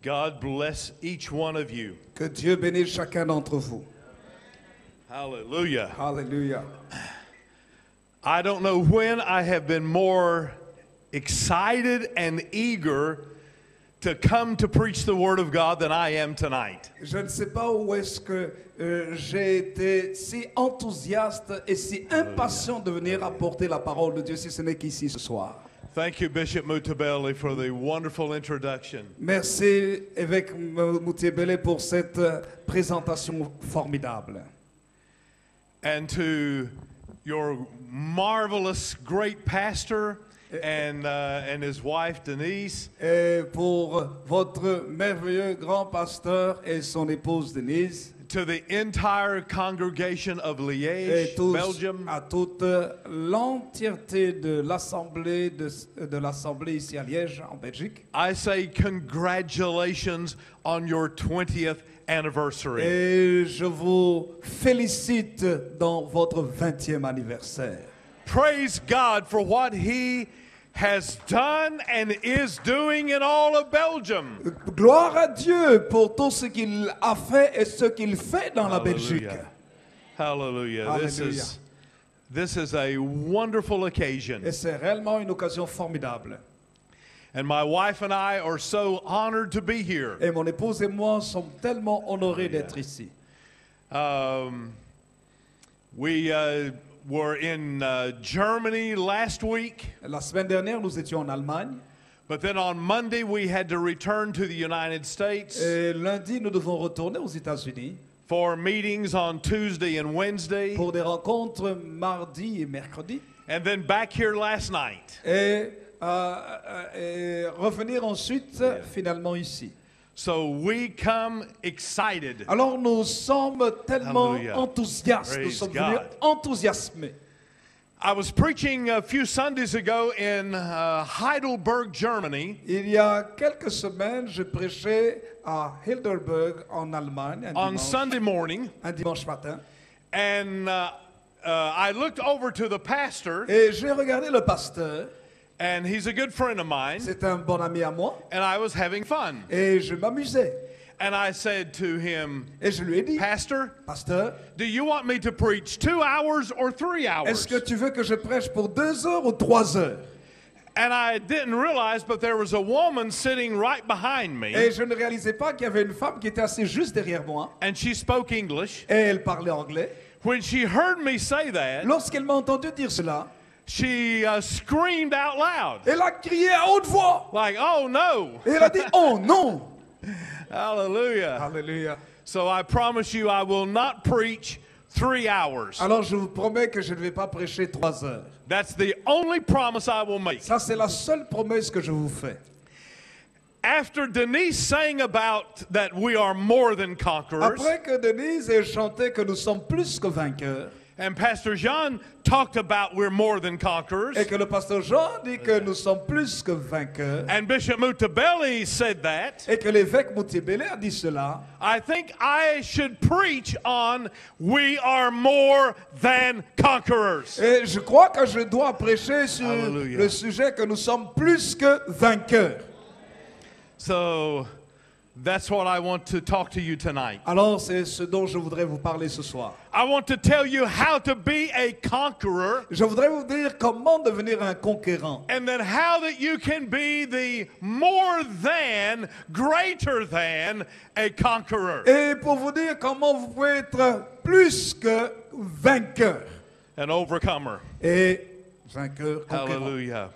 God bless each one of you. Que Dieu bénisse chacun d'entre vous. Hallelujah. Alléluia. I don't know when I have been more excited and eager to come to preach the Word of God than I am tonight. Je ne sais pas où est-ce que j'ai été si enthousiaste et si impatient de venir apporter la parole de Dieu, si ce n'est qu'ici ce soir. Thank you, Bishop Mutabeli, for the wonderful introduction. Merci, évêque Moutiébélé, pour cette présentation formidable. And to your marvelous great pastor and his wife Denise. Et pour votre merveilleux grand pasteur et son épouse Denise. To the entire congregation of Liège, Belgium. À toute l'entièreté de l'assemblée ici à Liège, en Belgique. I say congratulations on your 20th anniversary. Et je vous félicite dans votre 20e anniversaire. Praise God for what He has done and is doing in all of Belgium. Gloire à Dieu pour tout ce qu'il a fait et ce qu'il fait dans la Belgique. Hallelujah. Hallelujah. This is a wonderful occasion. Et c'est réellement une occasion formidable. And my wife and I are so honored to be here. Et mon épouse et moi sommes tellement honorés d'être ici. We were in Germany last week. La semaine dernière, nous étions en Allemagne. But then on Monday, we had to return to the United States. Et lundi, nous devons retourner aux États-Unis. For meetings on Tuesday and Wednesday. Pour des rencontres mardi et mercredi. And then back here last night. Et revenir ensuite, finalement, ici. So we come excited. Alors nous sommes tellement enthousiastes, nous Praise sommes venus God. enthousiasmés. I was preaching a few Sundays ago in Heidelberg, Germany. Il y a quelques semaines, je prêchais à Heidelberg en Allemagne On Sunday morning. un dimanche matin. And I looked over to the pastor. Et j'ai regardé le pasteur. And he's a good friend of mine. C'est un bon ami à moi. And I was having fun. Et je m'amusais. And I said to him, Et je lui ai dit, Pastor, do you want me to preach 2 hours or 3 hours? Est-ce que tu veux que je prêche pour 2 heures ou 3 heures? And I didn't realize, but there was a woman sitting right behind me. Et je ne réalisais pas qu'il y avait une femme qui était assise juste derrière moi. And she spoke English. Et elle parlait anglais. When she heard me say that, lorsqu'elle m'a entendu dire cela, she screamed out loud. Elle a crié à haute voix. Like, oh no. Et elle a dit, oh non. Hallelujah. Hallelujah. So I promise you I will not preach 3 hours. Alors je vous promets que je ne vais pas prêcher 3 heures. That's the only promise I will make. Ça c'est la seule promesse que je vous fais. After Denise sang about that we are more than conquerors. Après que Denise ait chanté que nous sommes plus que vainqueurs. And Pastor Jean talked about we're more than conquerors. Et que le pasteur Jean dit que nous sommes plus que vainqueurs. And Bishop Mutabeli said that. Et que l'évêque Moutiébélé a dit cela. I think I should preach on we are more than conquerors. Et je crois que je dois prêcher sur Hallelujah. le sujet que nous sommes plus que vainqueurs. So that's what I want to talk to you tonight. Alors c'est ce dont je voudrais vous parler ce soir. I want to tell you how to be a conqueror. Je voudrais vous dire comment devenir un conquérant. And then how that you can be the more than, greater than a conqueror. Et pour vous dire comment vous pouvez être plus que vainqueur. An overcomer. Et vainqueur, conquérant. Hallelujah.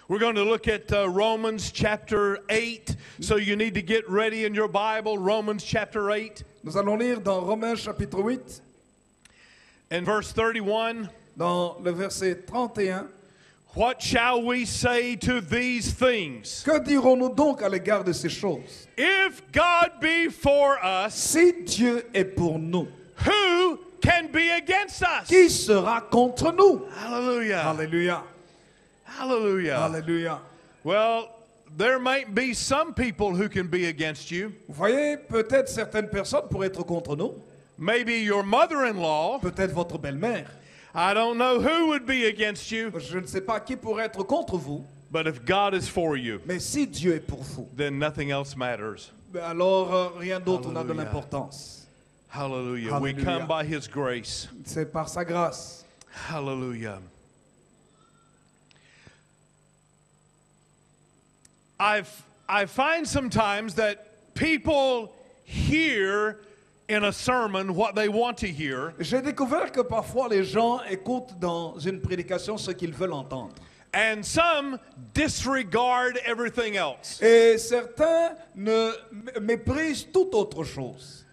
We're going to look at Romans chapter 8. So you need to get ready in your Bible, Romans chapter 8. Nous allons lire dans Romains chapitre 8, in verse 31. dans le verset 31. What shall we say to these things? Que dirons-nous donc à l'égard de ces choses? If God be for us, Si Dieu est pour nous, who can be against us? qui sera contre nous? Hallelujah. Alléluia. Hallelujah. Alléluia. Well, there might be some people who can be against you. Vous voyez, peut-être certaines personnes pourraient être contre nous. Maybe your mother-in-law. Peut-être votre belle-mère. I don't know who would be against you. Je ne sais pas qui pourrait être contre vous. But if God is for you, Mais si Dieu est pour vous, then nothing else matters. alors rien d'autre n'a de Hallelujah. l'importance. Hallelujah. We Hallelujah. come by His grace. C'est par sa grâce. Hallelujah. I find sometimes that people hear in a sermon what they want to hear, J'ai découvert que parfois les gens écoutent dans une prédication ce qu'ils veulent entendre. and some disregard everything else. Et certains méprisent toute autre chose.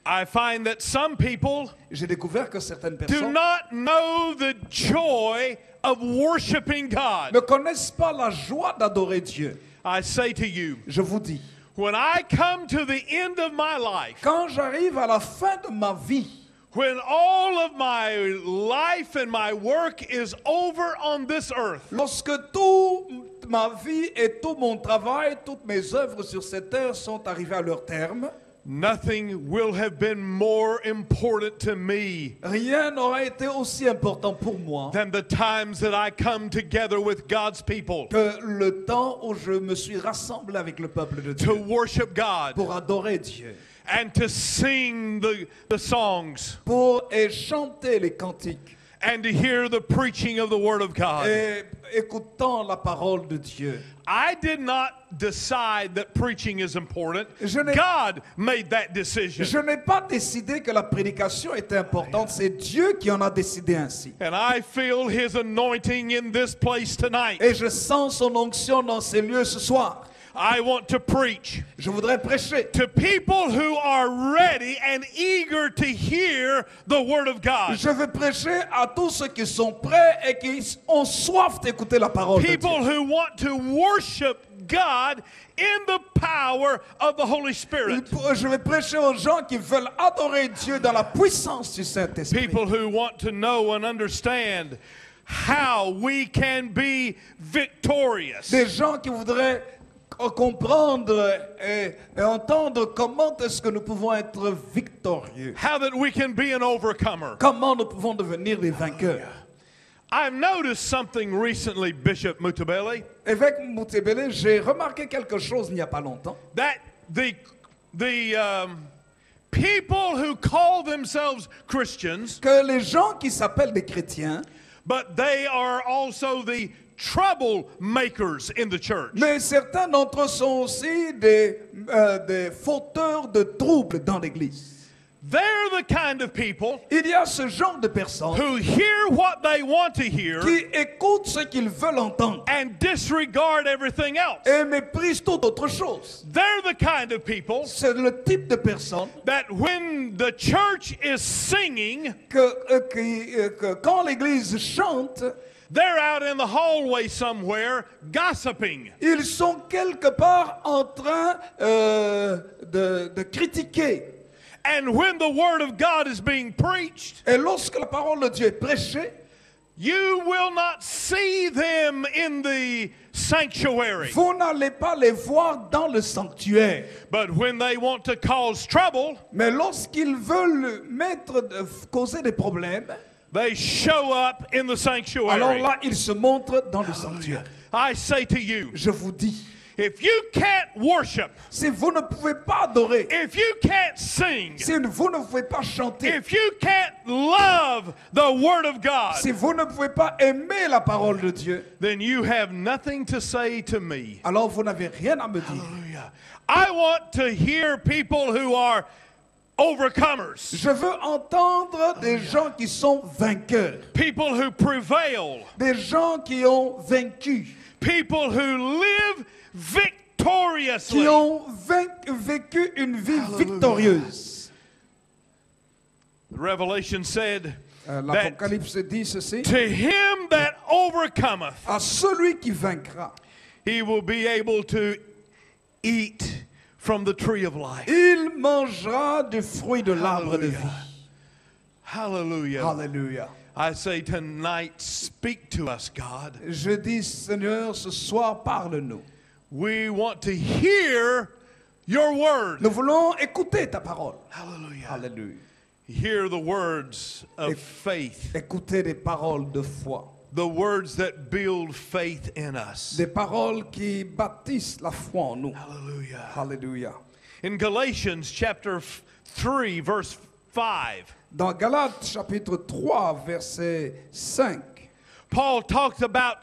I find that some people J'ai découvert que certaines do personnes not know the joy of worshiping God. ne connaissent pas la joie d'adorer Dieu. I say to you, Je vous dis, when I come to the end of my life, quand j'arrive à la fin de ma vie, when all of my life and my work is over on this earth, lorsque toute ma vie et tout mon travail, toutes mes œuvres sur cette terre sont arrivées à leur terme, nothing will have been more important to me rien n'aura été aussi important pour moi than the times that I come together with God's people que le temps où je me suis rassemblé avec le peuple de to Dieu worship God pour adorer Dieu, and to sing the songs pour chanter les cantiques and to hear the preaching of the Word of God. et écoutant la parole de Dieu. I did not decide that preaching is important. Je n'ai- God made that decision. Je n'ai pas décidé que la prédication était importante, c'est Dieu qui en a décidé ainsi. And I feel His anointing in this place tonight. Et je sens son onction dans ces lieux ce soir. I want to preach Je voudrais prêcher to people who are ready and eager to hear the Word of God. Je veux prêcher à tous ceux qui sont prêts et qui ont soif d'écouter la parole de Dieu. People who want to worship God in the power of the Holy Spirit. Je vais prêcher aux gens qui veulent adorer Dieu dans la puissance du Saint-Esprit. People who want to know and understand how we can be victorious. Des gens qui voudraient comprendre et entendre comment est-ce que nous pouvons être victorieux. How that we can be an overcomer. Comment nous pouvons devenir des vainqueurs. I've noticed something recently, Bishop Mutabele, Évêque Moutébélé, j'ai remarqué quelque chose il n'y a pas longtemps. that the people who call themselves Christians, Que les gens qui s'appellent des chrétiens, but they are also the troublemakers in the church. mais certains d'entre eux sont aussi des fauteurs de troubles dans l'Église. They're the kind of people Il y a ce genre de personnes who hear what they want to hear qui écoutent ce qu'ils veulent entendre and disregard everything else. et méprisent toute autre chose. They're the kind of people C'est le type de personnes that when the church is singing, que quand l'Église chante, they're out in the hallway somewhere gossiping. ils sont quelque part en train de critiquer. And when the word of God is being preached, Et lorsque la parole de Dieu est prêchée, you will not see them in the sanctuary. vous n'allez pas les voir dans le sanctuaire. But when they want to cause trouble, Mais lorsqu'ils veulent causer des problèmes, they show up in the alors sanctuary. là, ils se montrent dans le sanctuaire. I say to you, Je vous dis, if you can't worship, si vous ne pouvez pas adorer, if you can't sing, si vous ne pouvez pas chanter, if you can't love the Word of God, si vous ne pouvez pas aimer la parole de Dieu, then you have nothing to say to me. alors vous n'avez rien à me dire. Hallelujah. I want to hear people who are overcomers, Je veux entendre des gens qui sont vainqueurs, people who prevail, des gens qui ont vaincu, people who live qui victoriously. ont vécu une vie victorieuse. Revelation said that L'Apocalypse dit ceci, to him that overcometh, à celui qui vaincra, he will be able to eat from the tree of life. il mangera du fruit de l'arbre de vie. Hallelujah. Alléluia. I say tonight, speak to us, God. Je dis, Seigneur, ce soir, parle-nous. We want to hear your word. Nous voulons écouter ta parole. Hallelujah. Alléluia. Hear the words of faith Écouter des paroles de foi. the words that build faith in us. Des paroles qui bâtissent la foi en nous. Hallelujah. Alléluia. In Galatians chapter 3, verse 5, Dans Galates chapitre 3, verset 5, Paul talks about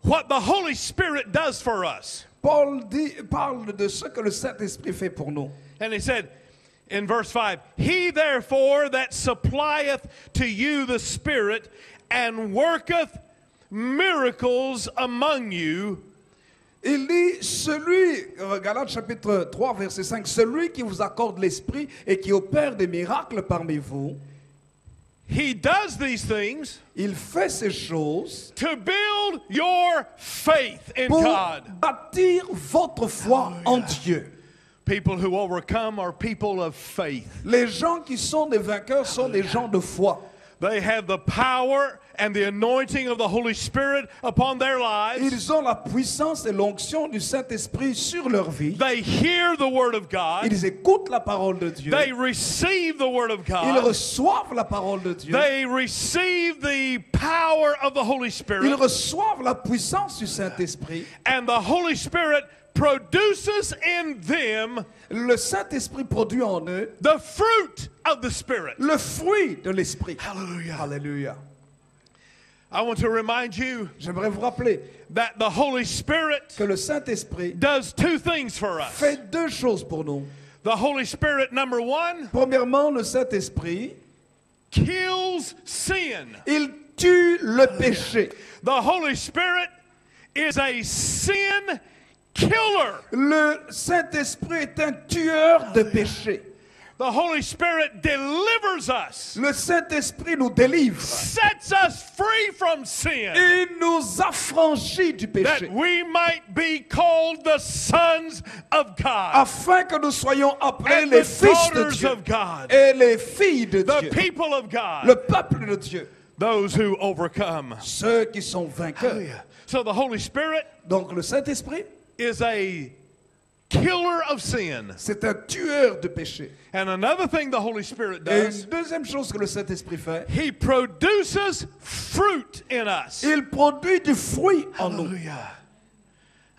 what the Holy Spirit does for us. Paul parle de ce que le Saint-Esprit fait pour nous. And he said in verse 5, He therefore that supplieth to you the Spirit and worketh miracles among you, Il dit, Galates chapitre 3, verset 5, celui qui vous accorde l'Esprit et qui opère des miracles parmi vous, he does these things il fait ces choses to build your faith in pour God. bâtir votre foi en Dieu. People who overcome are people of faith. Les gens qui sont des vainqueurs sont des gens de foi. They have the power and the anointing of the Holy Spirit upon their lives. Ils ont la puissance et l'onction du Saint-Esprit sur leur vie. They hear the Word of God. Ils écoutent la parole de Dieu. They receive the Word of Ils God. reçoivent la parole de Dieu. They receive the power of the Holy Ils Spirit. reçoivent la puissance du Saint-Esprit. And the Holy Spirit produces in them Le Saint-Esprit produit en eux the fruit of the Spirit. le fruit de l'Esprit. Hallelujah. Alléluia. I want to remind you J'aimerais vous rappeler that the Holy Spirit que le Saint-Esprit does two things for us. fait deux choses pour nous. The Holy Spirit, number one, Premièrement, le Saint-Esprit, kills sin. il tue le péché. The Holy Spirit is a sin killer. Le Saint-Esprit est un tueur de péché. The Holy Spirit delivers us, Le Saint-Esprit nous délivre. sets us free from sin, Il nous affranchit du that péché. we might be called the sons of God Afin que nous soyons appelés and les the fils de daughters Dieu of God, et les filles de the Dieu. people of God, Le peuple de Dieu. those who overcome. Ceux qui sont vainqueurs. So the Holy Spirit Donc le Saint-Esprit, is a killer of sin. c'est un tueur de péché. And another thing the Holy Spirit Et does, une deuxième chose que le Saint-Esprit fait, He produces fruit in us. il produit du fruit en nous. Hallelujah.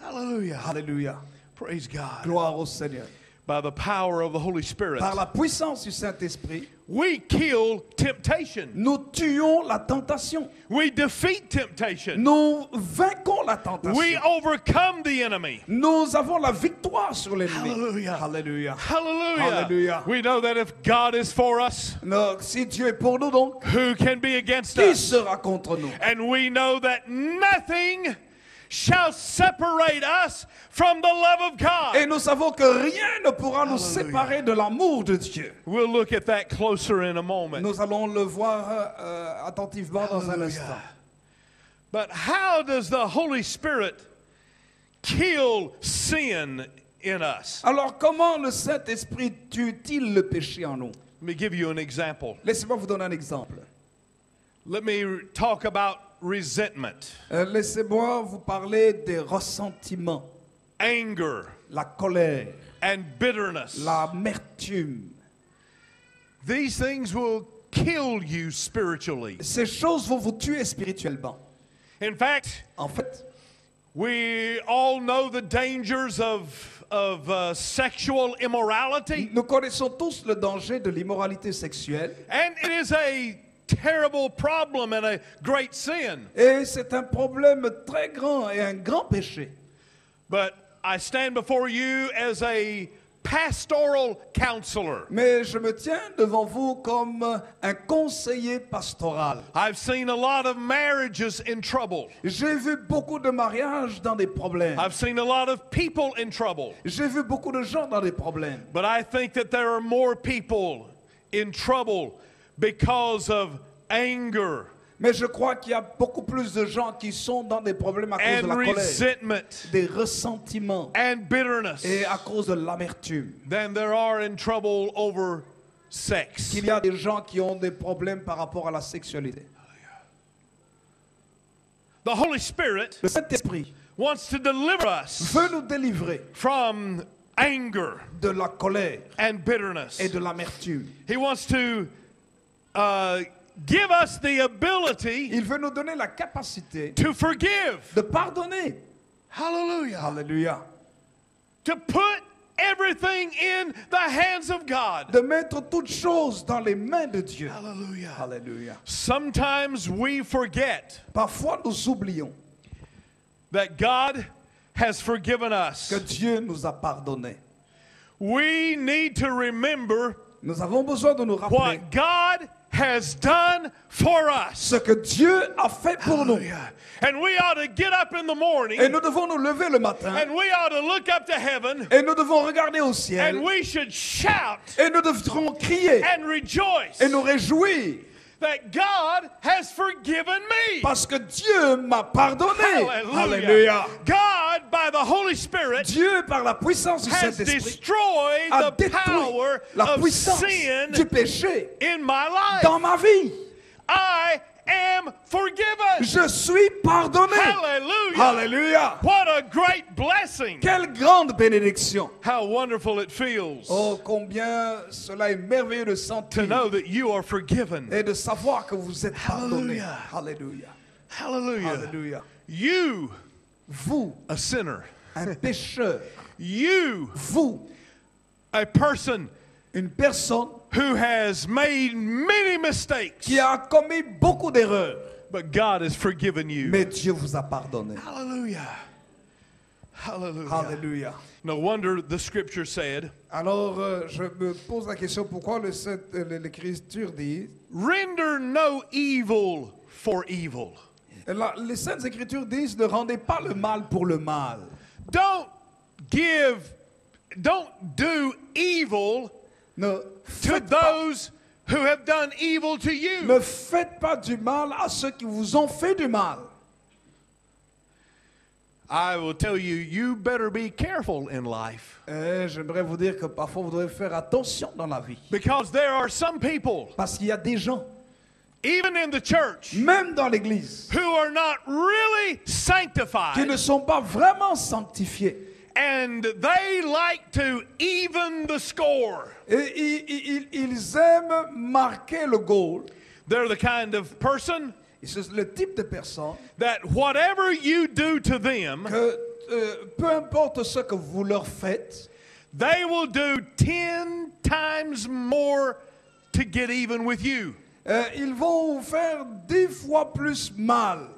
Hallelujah. Alléluia. Praise God. Gloire au Seigneur. By the power of the Holy Spirit, Par la puissance du Saint-Esprit, we kill temptation. nous tuons la tentation. We defeat temptation. Nous vainquons la tentation. We overcome the enemy. Nous avons la victoire sur l'ennemi. Hallelujah. Alléluia. Hallelujah. Hallelujah. We know that if God is for us, Donc, si Dieu est pour nous, donc, who can be against qui us? sera contre nous? And we know that nothing shall separate us from the love of God. Et nous savons que rien ne pourra nous séparer de l'amour de Dieu. We'll look at that closer in a moment. Nous allons le voir attentivement dans un instant. But how does the Holy Spirit kill sin in us? Alors, comment le Saint-Esprit tue-t-il le péché en nous? Let me give you an example. Laissez-moi vous donner un exemple. Let me talk about resentment, Laissez-moi vous parler des ressentiments, anger, la colère, and bitterness. l'amertume. These things will kill you spiritually. Ces choses vont vous tuer spirituellement. In fact, En fait, we all know the dangers of sexual immorality, nous connaissons tous le danger de l'immoralité sexuelle. and it is a terrible problem and a great sin. Et c'est un problème très grand et un grand péché. But I stand before you as a pastoral counselor. Mais je me tiens devant vous comme un conseiller pastoral. I've seen a lot of marriages in trouble. J'ai vu beaucoup de mariages dans des problèmes. I've seen a lot of people in trouble. J'ai vu beaucoup de gens dans des problèmes. But I think that there are more people in trouble because of anger Mais je crois qu'il y a beaucoup plus de gens qui sont dans des problèmes à cause de and la colère, resentment des ressentiments and bitterness et à cause de l'amertume. than there are in trouble over sex. Qu'il y a des gens qui ont des problèmes par rapport à la sexualité. The Holy Spirit Le Saint-Esprit wants to deliver us veut nous délivrer from anger de la colère and bitterness. et de l'amertume. He wants to give us the ability Il veut nous donner la capacité to forgive. de pardonner. Hallelujah. Alléluia. To put everything in the hands of God. De mettre toutes choses dans les mains de Dieu. Hallelujah. Alléluia. Sometimes we forget Parfois, nous oublions that God has forgiven us. que Dieu nous a pardonné. We need to remember Nous avons besoin de nous rappeler what God has done for us. ce que Dieu a fait pour nous. Hallelujah. And we ought to get up in the morning Et nous devons nous lever le matin. and we ought to look up to heaven Et nous devons regarder au ciel. and we should shout Et nous devrons crier. and rejoice Et nous réjouir. that God has forgiven me. Parce que Dieu m'a pardonné. Hallelujah. Alléluia. God, by the Holy Spirit, Dieu, par la puissance du has Saint-Esprit, destroyed a the détruit power la of puissance sin du péché in my life. dans ma vie. I am forgiven. Je suis pardonné. Hallelujah. Alléluia. What a great blessing. Quelle grande bénédiction. How wonderful it feels Oh, combien cela est merveilleux de to sentir know that you are forgiven. et de savoir que vous êtes pardonné. Hallelujah. Alléluia. Hallelujah. Alléluia. You, Vous, a sinner. un pécheur. You, Vous, a person une personne who has made many mistakes, qui a commis beaucoup d'erreurs. but God has forgiven you. Mais Dieu vous a pardonné. Hallelujah. Hallelujah. Alléluia. No wonder the scripture said, Alors, je me pose la question, pourquoi l'Écriture dit, render no evil for evil. les Saintes Écritures disent, ne rendez pas le mal pour le mal. Don't do evil Ne to faites pas, those who have done evil to you. ne faites pas du mal à ceux qui vous ont fait du mal. I will tell you, you better be careful in life. J'aimerais vous dire que parfois vous devez faire attention dans la vie. Because there are some people, Parce qu'il y a des gens, even in the church, même dans l'Église, who are not really qui sanctified, ne sont pas vraiment sanctifiés. and they like to even the score. Et ils aiment marquer le goal. They're the kind of person C'est le type de personne that whatever you do to them, que peu importe ce que vous leur faites, they will do 10 times more to get even with you. ils vont vous faire 10 fois plus mal.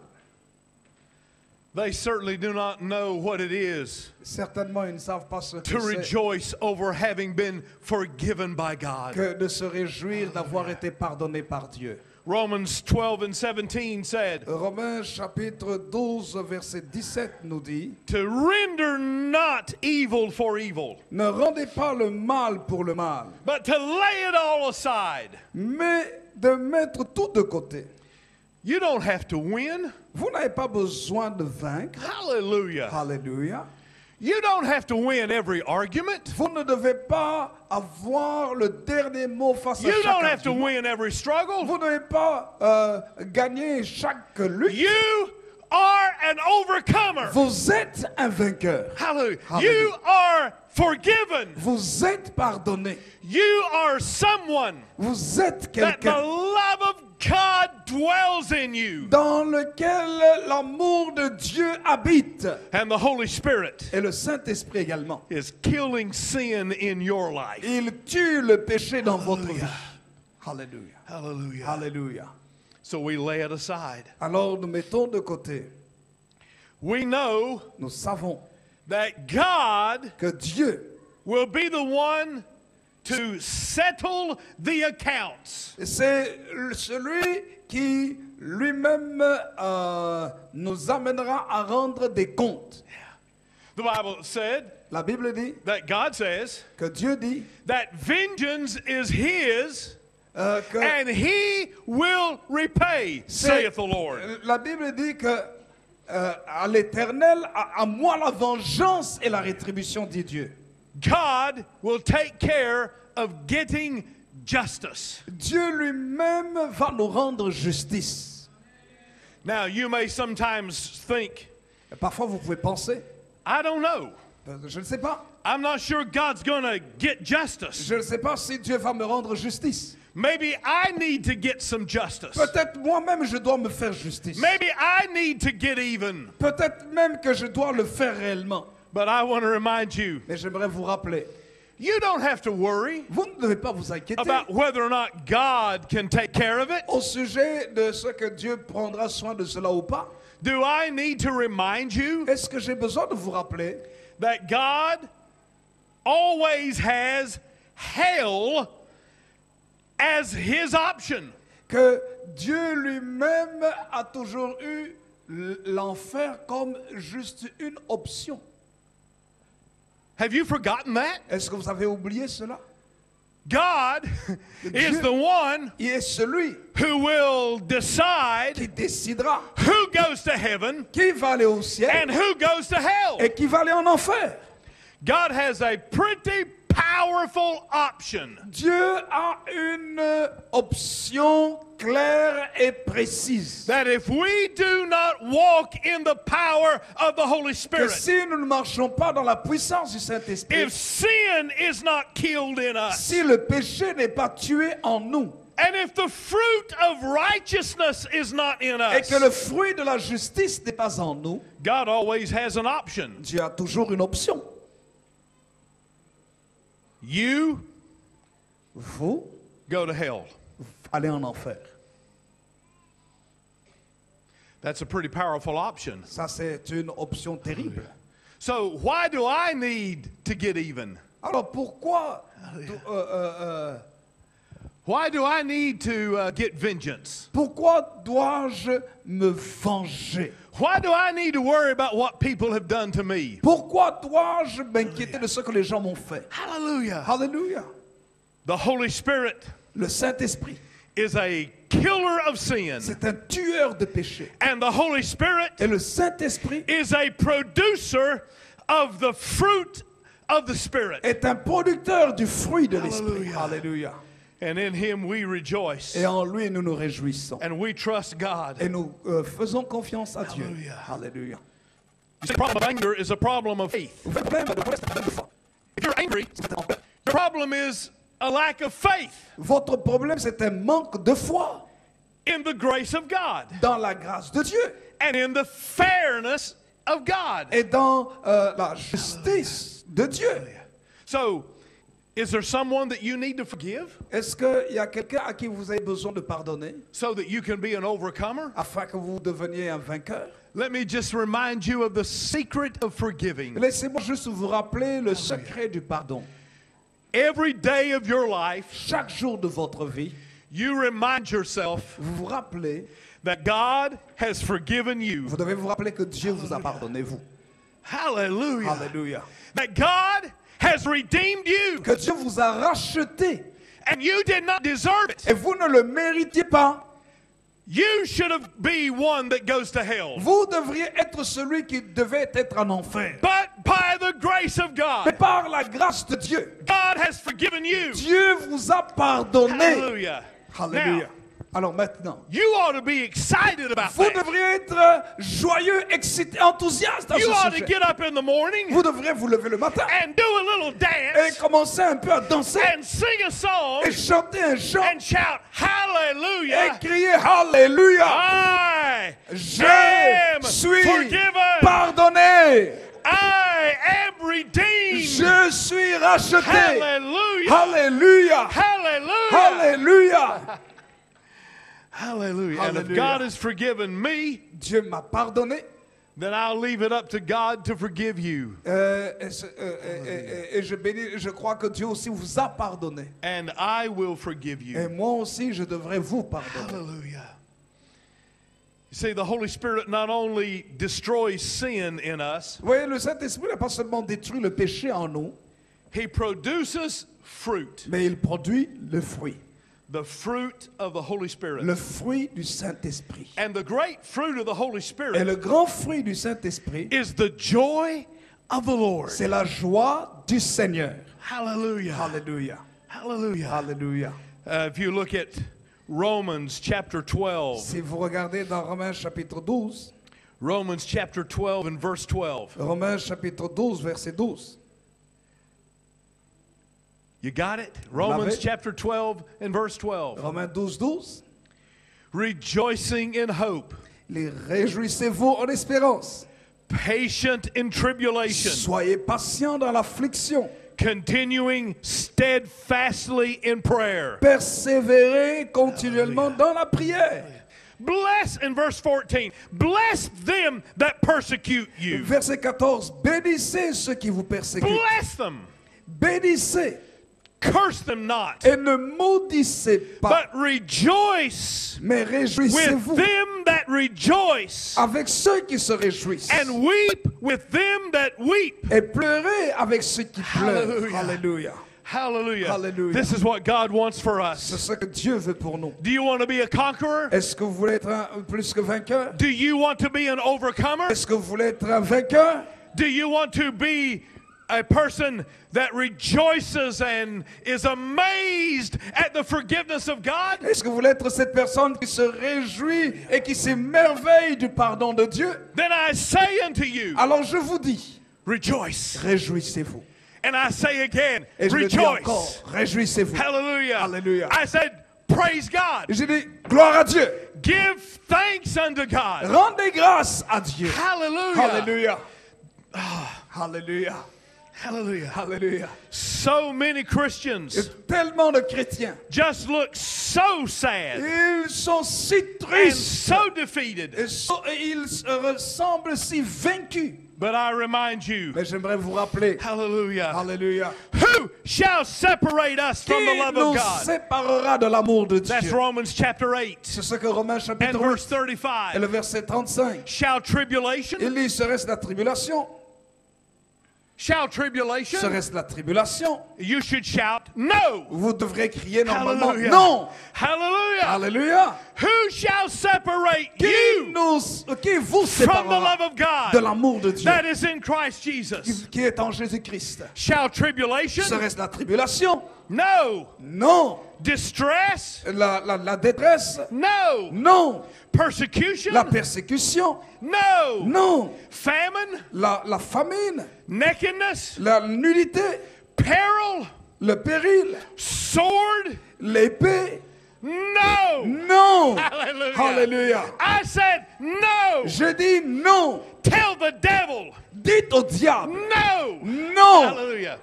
They certainly do not know what it is Certainement, ils ne savent pas ce to que c'est rejoice over having been forgiven by God. que de se réjouir d'avoir été pardonné par Dieu. Romans 12 and 17 said, Romains chapitre 12, verset 17 nous dit, to render not evil for evil, ne rendez pas le mal pour le mal, but to lay it all aside. mais de mettre tout de côté. You don't have to win. Vous n'avez pas besoin de vaincre. Hallelujah. Alléluia. You don't have to win every argument. Vous ne devez pas avoir le dernier mot face à You chaque don't have to argument. win every struggle. Vous ne devez pas gagner chaque lutte. You are an overcomer. Vous êtes un vainqueur. Hallelujah. Hallelujah. You are forgiven. Vous êtes pardonné. You are someone Vous êtes that the quelqu'un love of God dwells in you. dans lequel l'amour de Dieu habite. And the Holy Spirit Et le Saint-Esprit également. is killing sin in your life. Il tue le péché dans votre vie. Hallelujah. Alléluia. Hallelujah. Alléluia. So we lay it aside. Alors nous mettons de côté. We know Nous savons that God que Dieu will be the one to settle the accounts. c'est celui qui lui-même nous amènera à rendre des comptes. The Bible said La Bible dit that God says que Dieu dit that vengeance is his que and he will repay, saith the Lord. La Bible dit que à l'Éternel, à moi la vengeance et la rétribution, dit Dieu. God will take care of getting justice. Dieu lui-même va nous rendre justice. Now, you may sometimes think, Parfois, vous pouvez penser, I don't know. je ne sais pas. I'm not sure God's going to get justice. Je ne sais pas si Dieu va me rendre justice. Maybe I need to get some justice. Peut-être moi-même je dois me faire justice. Maybe I need to get even. Peut-être même que je dois le faire réellement. But I want to remind you, Mais j'aimerais vous rappeler, you don't have to worry vous ne devez pas vous inquiéter about whether or not God can take care of it. au sujet de ce que Dieu prendra soin de cela ou pas. Do I need to remind you Est-ce que j'ai besoin de vous rappeler that God always has hell as his option? que Dieu lui-même a toujours eu l'enfer comme juste une option? Have you forgotten that? Est-ce que vous avez oublié cela? God is the one Il est celui who will decide qui décidera who goes to heaven qui va aller au ciel and who goes to hell. et qui va aller en enfer. God has a pretty powerful option. Dieu a une option claire et précise. That if we do not walk in the power of the Holy Que Spirit, si nous ne marchons pas dans la puissance du Saint-Esprit, if sin is not killed in us, si le péché n'est pas tué en nous, and if the fruit of righteousness is not in et us, que le fruit de la justice n'est pas en nous, God always has an option. Dieu a toujours une option. You Vous go to hell. allez en enfer. That's a pretty powerful option. Ça, c'est une option terrible. So why do I need to get even? Alors pourquoi Why do I need to get vengeance? pourquoi dois-je me venger? Why do I need to worry about what people have done to me? Pourquoi dois-je m'inquiéter de ce que les gens m'ont fait? Hallelujah. Alléluia. The Holy Spirit Le Saint-Esprit, is a killer of sin. c'est un tueur de péché. And the Holy Spirit Et le Saint-Esprit is a producer of the fruit of the Spirit. est un producteur du fruit de l'Esprit. Hallelujah. Alléluia. And in Him we rejoice. Et en lui, nous nous réjouissons. And we trust God. Et nous faisons confiance à Dieu. Alléluia. Alléluia. The problem of anger is a problem of faith. Le problème de colère, c'est un problème de foi. If you're angry, the problem is a lack of faith Votre problème, c'est un manque de foi in the grace of God dans la grâce de Dieu and in the fairness of God. et dans la justice de Dieu. So, is there someone that you need to forgive Est-ce qu'il y a quelqu'un à qui vous avez besoin de pardonner so that you can be an overcomer? afin que vous deveniez un vainqueur? Let me just remind you of the secret of forgiving. Laissez-moi juste vous rappeler le secret du pardon. Every day of your life, Chaque jour de votre vie, you remind yourself vous vous rappelez, that God has forgiven you. vous devez vous rappeler que Dieu vous a pardonné, vous. Hallelujah. Alléluia. That God has redeemed you Que Dieu vous a racheté and you did not deserve it. et vous ne le méritiez pas. You should have be one that goes to hell. Vous devriez être celui qui devait être en enfer. But by the grace of Mais God, par la grâce de Dieu, God has forgiven you. Dieu vous a pardonné. Hallelujah. Alléluia. Now, Alors maintenant, you ought to be excited about vous that. devriez être joyeux, excité, enthousiaste à You ce ought to sujet. get up in the morning Vous devriez vous lever le matin and do a little et dance commencer un peu à danser and sing a song et chanter un chant and shout et hallelujah. crier Alléluia. I Je am suis forgiven. pardonné. I am redeemed. Je suis racheté. Hallelujah. Alléluia. Hallelujah. Alléluia. Hallelujah. And if Hallelujah. God has forgiven me, Dieu m'a pardonné. then I'll leave it up to God to forgive you. Et je crois que Dieu aussi vous a pardonné. And I will forgive Et you. moi aussi, je devrais vous pardonner. Hallelujah. You see, the Holy Spirit not only destroys sin in us, Vous voyez, le Saint-Esprit n'a pas seulement détruit le péché en nous, He produces fruit, mais il produit le fruit. the fruit of the Holy Spirit. Le fruit du Saint-Esprit. And the great fruit of the Holy Et Spirit le grand fruit du Saint-Esprit, is the joy of the Lord. c'est la joie du Seigneur. Hallelujah. Alléluia. Hallelujah. Alléluia. If you look at Romans chapter 12, Si vous regardez dans Romains chapitre 12, Romans chapter 12 and verse 12, Romains chapitre 12, verset 12, You got it? Romans l'avez? chapter 12 and verse 12. Romains 12. Rejoicing in hope, Les réjouissez-vous en espérance. patient in tribulation, Soyez patients dans l'affliction. continuing steadfastly in prayer. Persévérez continuellement dans la prière. Bless, in verse 14, bless them that persecute you. Verset 14. Bénissez ceux qui vous persécutent. Bless them. Bénissez Curse them not. et ne maudissez pas. But rejoice Mais with réjouissez-vous them that rejoice, avec ceux qui se réjouissent. and weep with them that weep. Et pleurez avec ceux qui pleurent. Hallelujah. Alléluia. Hallelujah. Hallelujah. This is what God wants for C'est us. ce que Dieu veut pour nous. Do you want to be a conqueror? Est-ce que vous voulez être un plus que vainqueur? Do you want to be an overcomer? Est-ce que vous voulez être un vainqueur? Do you want to be a person that rejoices and is amazed at the forgiveness of God? Est-ce que vous voulez être cette personne qui se réjouit et qui s'émerveille du pardon de Dieu? Then I say unto you, Alors je vous dis, rejoice. réjouissez-vous. And I say again, Et je le dis encore, rejoice. réjouissez-vous. Hallelujah. Hallelujah. I said, praise God. Et j'ai dit, gloire à Dieu. Give thanks unto God. Rendez grâce à Dieu. Hallelujah. Alléluia. Alléluia. Hallelujah. Alléluia. So many Christians Et tellement de chrétiens, just look so sad ils sont si and tristes so defeated. et ils se ressemblent si vaincus. But I remind you, Mais j'aimerais vous rappeler, hallelujah, alléluia, who shall separate us from the qui love nous of God? séparera de l'amour de That's Dieu? Romans chapter 8 C'est ce que Romains and chapitre 8 verse et 35. le verset 35. Shall tribulation, Il dit, serait-ce la tribulation? shall tribulation, Serait-ce la tribulation? you should shout no. Vous devrez crier normalement, Hallelujah. non! Hallelujah. Alléluia! Who shall separate Qui you vous from the love séparera of God de l'amour de Dieu that is in Christ Jesus? qui est en Jésus-Christ? Shall tribulation? Serait-ce la tribulation? No. Non! Distress? La détresse? No. Non! Persecution? La persécution? No. Non! Famine? La famine? Nakedness? La nudité? Peril? Le péril? Sword? L'épée? No. Non! Hallelujah. Alléluia! I said no. Je dis non! Tell the devil Dites au diable! no. Non! Hallelujah.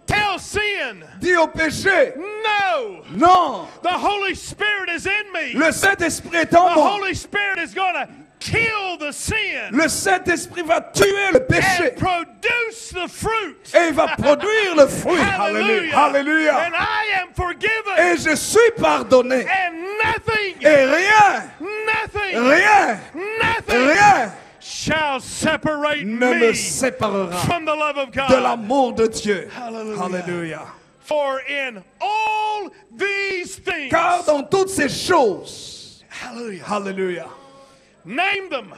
Tell sin Dis au péché! no. Non! The Holy Spirit is in me. Le Saint-Esprit est The en moi! Holy Spirit is going to kill the sin Le Saint-Esprit va tuer le péché! and produce the fruit. Et il va produire le fruit! Hallelujah. Alléluia! And I am forgiven. Et je suis pardonné! And nothing, Et rien! nothing, Rien! nothing Rien shall separate ne me me séparera from the love of de God. l'amour de Dieu. Hallelujah. Alléluia. For in all these things, Car dans toutes ces choses, hallelujah, Alléluia. name them.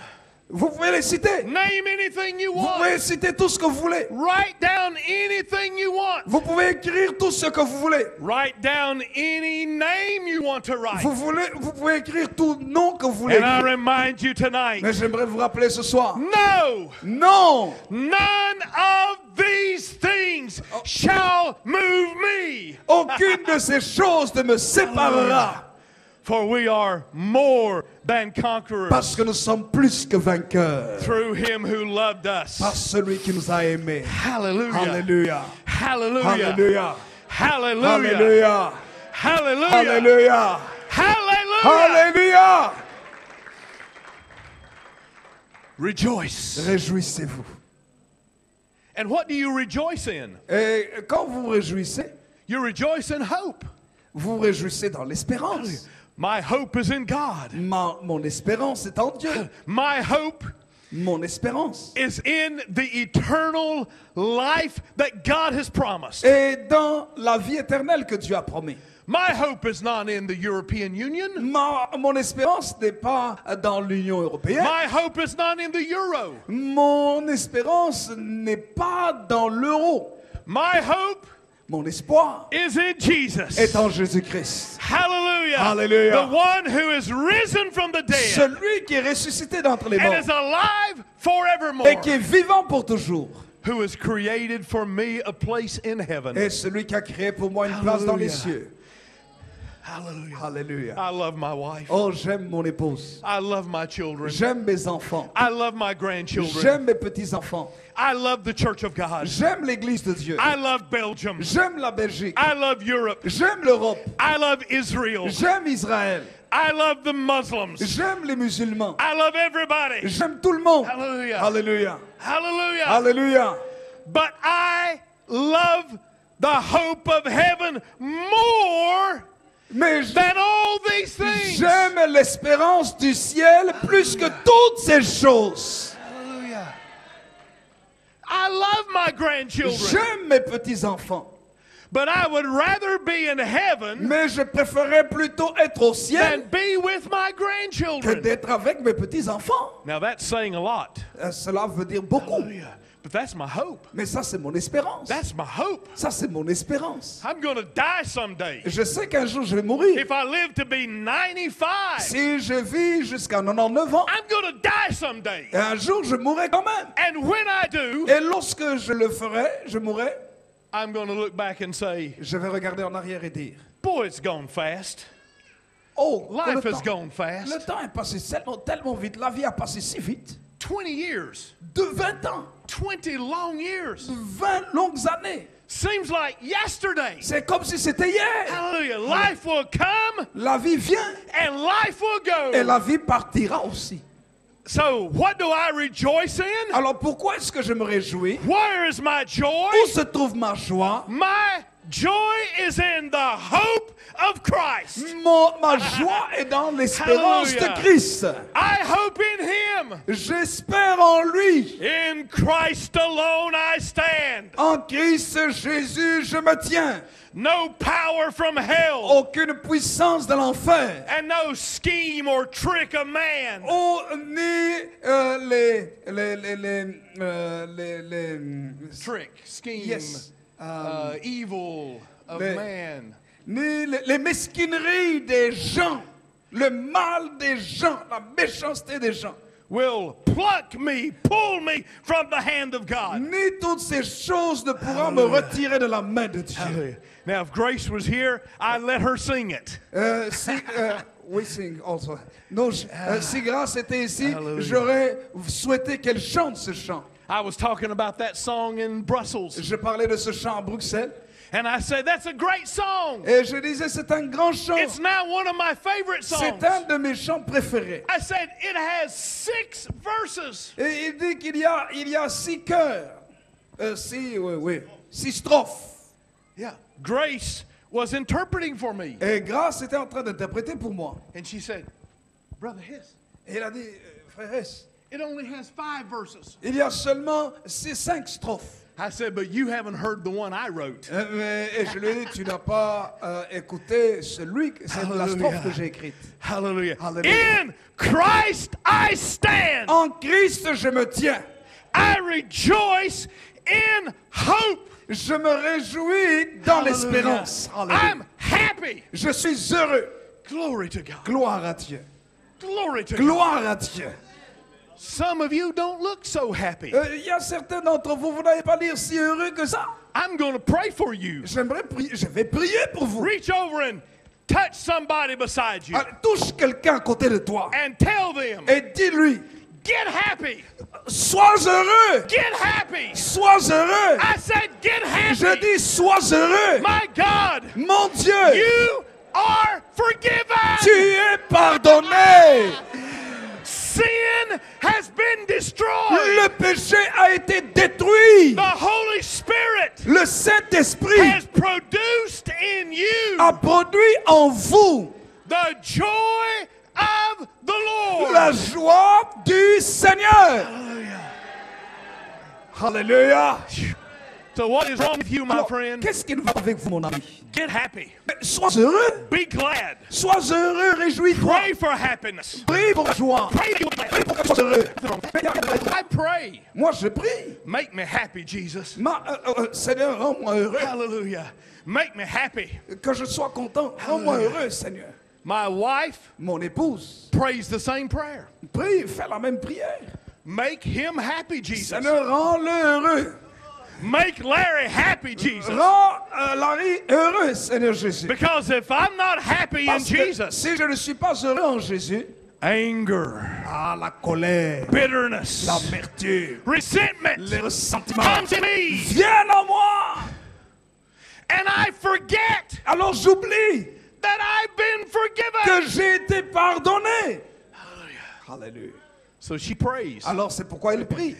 Vous pouvez les citer. Name anything you Vous pouvez want. citer tout ce que vous voulez. Write down anything you want. Vous pouvez écrire tout ce que vous voulez. Write down any name you want to write. Vous pouvez écrire tout nom que vous voulez And I écrire. remind you tonight, Mais j'aimerais vous rappeler ce soir. no, Non! none of these things shall move me. Aucune de ces choses ne me séparera. For we are more than conquerors Parce que nous sommes plus que vainqueurs. through him who loved us. Par celui qui nous a aimés. Hallelujah. Alléluia. Hallelujah. Alléluia. Hallelujah. Alléluia. Hallelujah. Alléluia. Hallelujah. Alléluia. Rejoice. Réjouissez-vous. And what do you rejoice in? Et quand vous vous réjouissez, You rejoice in hope. vous vous réjouissez dans l'espérance. My hope is in God. Mon espérance est en Dieu. My hope Mon espérance is in the eternal life that God has promised. est dans la vie éternelle que Dieu a promis. My hope is not in the European Union. Mon espérance n'est pas dans l'Union européenne. My hope is not in the euro. Mon espérance n'est pas dans l'euro. My hope Mon espoir is in Jesus. est en Jésus-Christ. Hallelujah. Hallelujah. The one who is risen from the dead Celui qui est ressuscité d'entre les and morts is alive forevermore. et qui est vivant pour toujours. who has created for me a place in heaven. Et celui qui a créé pour moi une place dans les cieux. Hallelujah. Alléluia. I love my wife. Oh, j'aime mon épouse. I love my children. J'aime mes enfants. I love my grandchildren. J'aime mes petits-enfants. I love the Church of God. J'aime l'église de Dieu. I love Belgium. J'aime la Belgique. I love Europe. J'aime l'Europe. I love Israel. J'aime Israël. I love the Muslims. J'aime les musulmans. I love everybody. J'aime tout le monde. Hallelujah. Alléluia. Hallelujah. Alléluia. But I love the hope of heaven more Mais than all these things. j'aime l'espérance du ciel plus que toutes ces choses. Hallelujah. I love my grandchildren. J'aime mes petits-enfants. But I would rather be in heaven Mais je préférerais plutôt être au ciel than be with my que grandchildren. d'être avec mes petits-enfants. Now that's saying a lot. Cela veut dire beaucoup. Hallelujah. But that's my hope. Mais ça, c'est mon espérance. That's my hope. Ça, c'est mon espérance. I'm going to die someday. Je sais qu'un jour, je vais mourir. If I live to be 95, Si je vis jusqu'à 99 ans, I'm going to die someday. et un jour, je mourrai quand même. And when I do, Et lorsque je le ferai, je mourrai, I'm going to look back and say, je vais regarder en arrière et dire, boy, it's gone fast. oh, Life le has temps, gone fast. le temps est passé tellement vite. La vie a passé si vite. 20 years, De 20 ans, 20 long years. 20 longues années. Seems like yesterday. C'est comme si c'était hier. Hallelujah. Life will come La vie vient and life will et go. la vie partira aussi. So, what do I rejoice in? Alors pourquoi est-ce que je me réjouis? Where is my joy? Où se trouve ma joie? My joy is in the hope of Christ. Ma joie est dans l'espérance de Hallelujah. Christ. I hope in Him. J'espère en lui. In Christ alone I stand. En Christ Jésus, je me tiens. No power from hell Aucune puissance de l'enfer. and no scheme or trick of man Oh, ni les trick, scheme, Yes. evil of les- man. ni les mesquineries des gens, le mal des gens, la méchanceté des gens. Will pluck me, pull me from the hand of God. Ni toutes ces choses ne pourront me retirer de la main de Dieu. Hallelujah. Now, if Grace was here, I'd let her sing it. We sing also. Non, si Grâce était ici, Hallelujah. j'aurais souhaité qu'elle chante ce chant. I was talking about that song in Brussels, Je parlais de ce chant à Bruxelles and I said, that's a great song. et je disais c'est un grand chant. It's now one of my favorite songs. C'est un de mes chants préférés. I said, it has 6 verses. Et il dit qu'il y a 6 chœurs, 6 strophes. Yeah. Grace was interpreting for me. Et Grâce était en train d'interpréter pour moi. And she said, Brother Hiss, Et il a dit, frère Hess, it only has 5 verses. il y a seulement 5 strophes. I said, but you haven't heard the one I wrote. Et je lui ai dit, tu n'as pas écouté c'est la strophe que j'ai écrite. Hallelujah. Hallelujah. In Christ I stand. En Christ, je me tiens. I rejoice in hope. Je me réjouis dans Hallelujah. l'espérance. Hallelujah. I'm happy. Je suis heureux. Glory to God. Gloire à Dieu. Glory to God. Gloire à Dieu. Some of you don't look so happy. Il y a certains d'entre vous, vous n'allez pas l'air si heureux que ça. I'm going to pray for you. Je vais prier pour vous. Reach over and touch somebody beside you Allez, touche quelqu'un à côté de toi and tell them, et dis-lui, get happy. sois heureux. Get happy. Sois heureux. I said, get Je happy. dis, sois heureux. My God, Mon Dieu, you are forgiven. tu es pardonné. Sin has been destroyed. Le péché a été détruit. The Holy Spirit Le Saint-Esprit has produced in you a produit en vous the joy of the Lord. la joie du Seigneur. Alléluia. So what is wrong with you, my Alors, friend? qu'est-ce qui va avec vous, mon ami? Get happy. Sois heureux. Be glad. Sois heureux, réjouis-toi. Pray for happiness. Prie pour la joie. Pray to Prie pour que tu sois heureux. I pray. Moi, je prie. Make me happy, Jesus. Seigneur, rends-moi heureux. Hallelujah. Make me happy. Que je sois content. Rends-moi heureux, Seigneur. My wife Mon épouse prays the same prayer. prie, fait la même prière. Make him happy, Jesus. Seigneur, rends-le heureux. Make Larry happy, Jesus. Rends Larry heureux, Seigneur Jésus. Because if I'm not happy in Parce que Jesus, si je ne suis pas heureux en Jésus, anger, la colère, bitterness, l'amertume, resentment les ressentiments come to me. viennent en moi. And I forget Alors j'oublie that I've been forgiven. que j'ai été pardonné. Alléluia. So she prays. Alors c'est pourquoi il prie.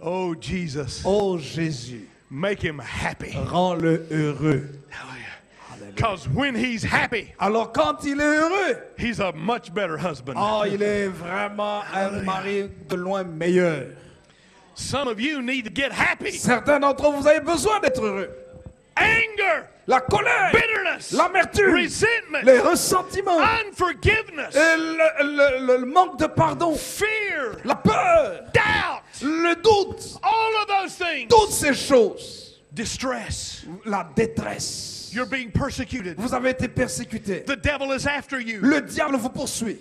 Oh, Jesus, Oh Jésus, make him happy. rends-le heureux. Because when he's happy, Alors quand il est heureux, he's a much better husband. oh, il est vraiment un mari de loin meilleur. Some of you need to get happy. Certains d'entre vous avez besoin d'être heureux. Anger, La colère, bitterness, l'amertume, resentment, les ressentiments, unforgiveness, et le manque de pardon, fear, la peur, doubt, le doute, all of those things, toutes ces choses, distress. la détresse. You're being persecuted. Vous avez été persécuté. The devil is after you. Le diable vous poursuit.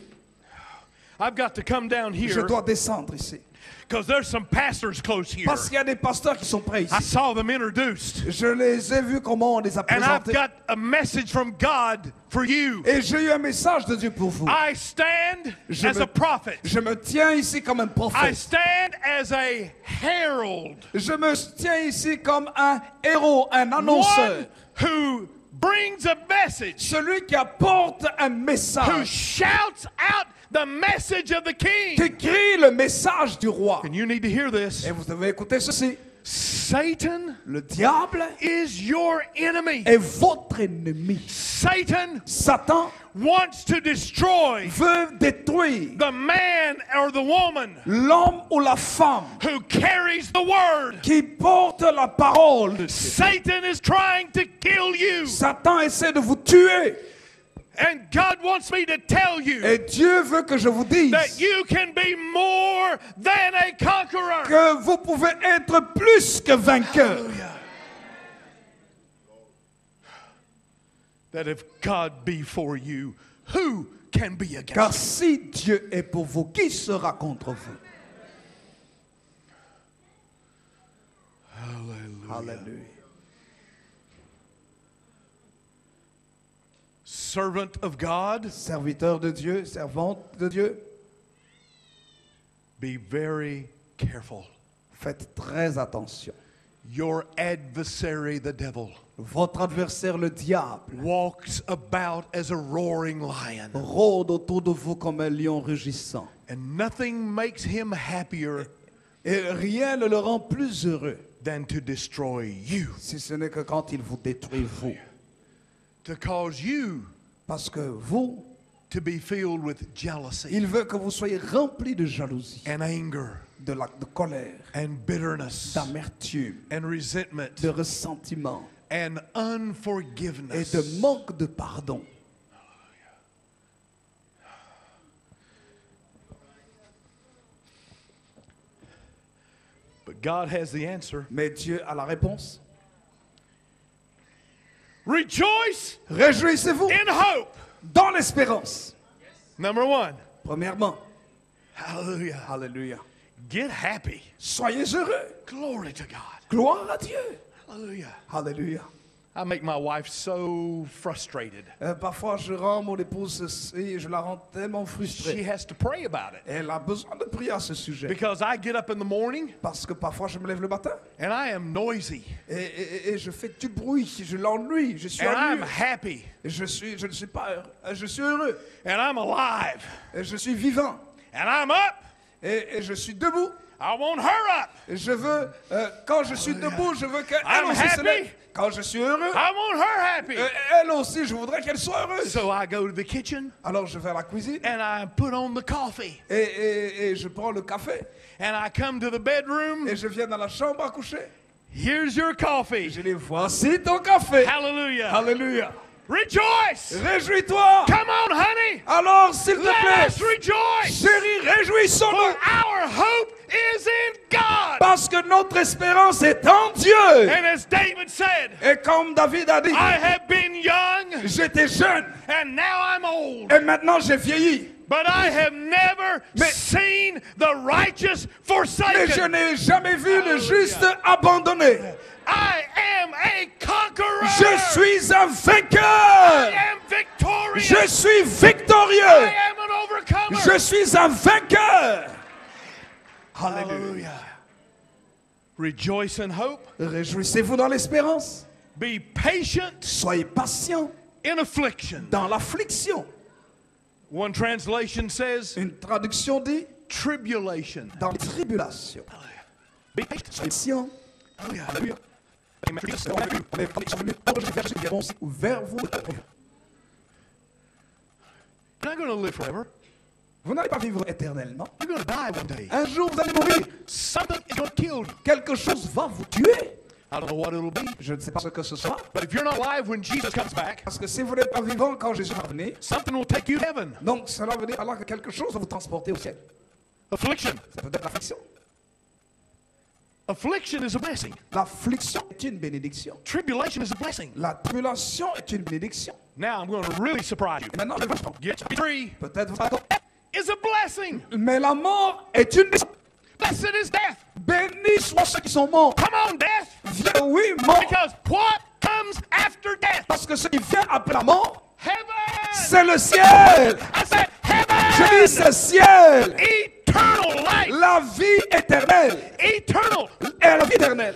I've got to come down Je here dois descendre ici. because there's some pastors close here. Parce qu'il y a des pasteurs qui sont prêts I ici. saw them introduced. Je les ai vus comment on les a And I've présentés. got a message from God for you. Et j'ai eu un message de Dieu pour vous. I stand Je as me- a prophet. Je me tiens ici comme un I prophète. stand as a herald. Je me tiens ici comme un héros, un annonceur. One who brings a message, Celui qui apporte un who message. shouts out the message of the king. Qui crie le message du roi. And you need to hear this. Et vous devez écouter ceci. Satan Le diable is your enemy. est votre ennemi. Satan Satan wants to destroy veut détruire the man or the woman l'homme ou la femme who carries the word. qui porte la parole de Dieu. Satan is trying to kill you. Satan essaie de vous tuer. And God wants me to tell you Et Dieu veut que je vous dise that you can be more than a conqueror. que vous pouvez être plus que vainqueur. That if God be for you, who can be Car against si Dieu est pour vous, qui sera contre vous? you? Alléluia. Servant of God, Serviteur de Dieu, servante de Dieu, be very careful. faites très attention. Your adversary, the devil, Votre adversaire, le diable, walks about as a roaring lion, rôde autour de vous comme un lion rugissant. and nothing makes him happier Et rien ne le rend plus heureux, than to destroy you, si ce n'est que quand il vous détruit, vous. to cause you Parce que vous, to be filled with jealousy il veut que vous soyez remplis de jalousie, and anger de colère, and bitterness d'amertume, and resentment de ressentiment and et unforgiveness. de manque de pardon. But God has the answer. Mais Dieu a la réponse. Rejoice Réjouissez-vous in hope. dans l'espérance. Number one. Premièrement, Hallelujah. alléluia. Get happy. Soyez heureux. Glory to God. Gloire à Dieu. Hallelujah. Alléluia. I make my wife so frustrated. Parfois, je rends mon épouse, je la rends tellement She frustrée. has to pray about it. Elle a besoin de prier à ce sujet. Because I get up in the morning Parce que parfois, je me lève le matin and I am noisy et je fais du bruit, je l'ennuie, je suis and I'm ennuyeux. happy Je ne suis pas heureux, je suis heureux, and I'm alive et je suis vivant, and I'm up. et je suis debout. I want her up. Et je veux, quand je suis debout, je veux qu'elle I'm aussi se lève. happy. Quand je suis heureux, I want her happy. elle aussi, je voudrais qu'elle soit heureuse. So I go to the kitchen Alors je vais à la cuisine and I put on the coffee et je prends le café and I come to the bedroom. et je viens dans la chambre à coucher. Here's your coffee. Je dis, voici ton café. Hallelujah. Alléluia. Rejoice. Réjouis-toi. Come on, honey. Alors, s'il te Let plaît, us rejoice. chérie, For réjouissons-nous. our hope is in God. Parce que notre espérance est en Dieu. And as David said, Et comme David a dit, I have been young J'étais jeune and now I'm old. et maintenant j'ai vieilli. But I have never seen the righteous Mais je forsaken. n'ai jamais vu le juste abandonné. I am a conqueror. Je suis un I vainqueur. am victorious. Je suis I victorieux. am an overcomer. Je suis un vainqueur. Hallelujah. Rejoice in hope. Réjouissez-vous dans l'espérance. Be patient Soyez patient in affliction. dans l'affliction. One translation says Une traduction dit tribulation. dans les tribulations. Be patient. Soyez patient. Hallelujah. Vers vous. You're not going to live forever. Vous n'allez pas vivre éternellement. You're going to die one day. Un jour, vous allez mourir. Something is going to kill you. Quelque chose va vous tuer. I don't know what it'll be. Je ne sais pas ce que ce sera. But if you're not alive when Jesus comes back, Parce que si vous n'êtes pas vivant quand Jésus va venir, something will take you to heaven. donc cela veut dire alors que quelque chose va vous transporter au ciel. Affliction. Ça peut être l'affliction. Affliction is a blessing. L'affliction est une bénédiction. Tribulation is a blessing. La tribulation est une bénédiction. Now I'm going to really surprise you. Et maintenant, je vais vous Get free peut-être vous attendez. is a blessing. Mais la mort est une bénédiction. Blessed is death. Bénis soient ceux qui sont morts. Come on, death. Viens, oui, mort. Because what comes after death? Parce que ce qui vient après la mort, Heaven. c'est le ciel. I said Je dis heaven. c'est ciel. Eternal life. La vie éternelle. Eternal. Et la vie éternelle.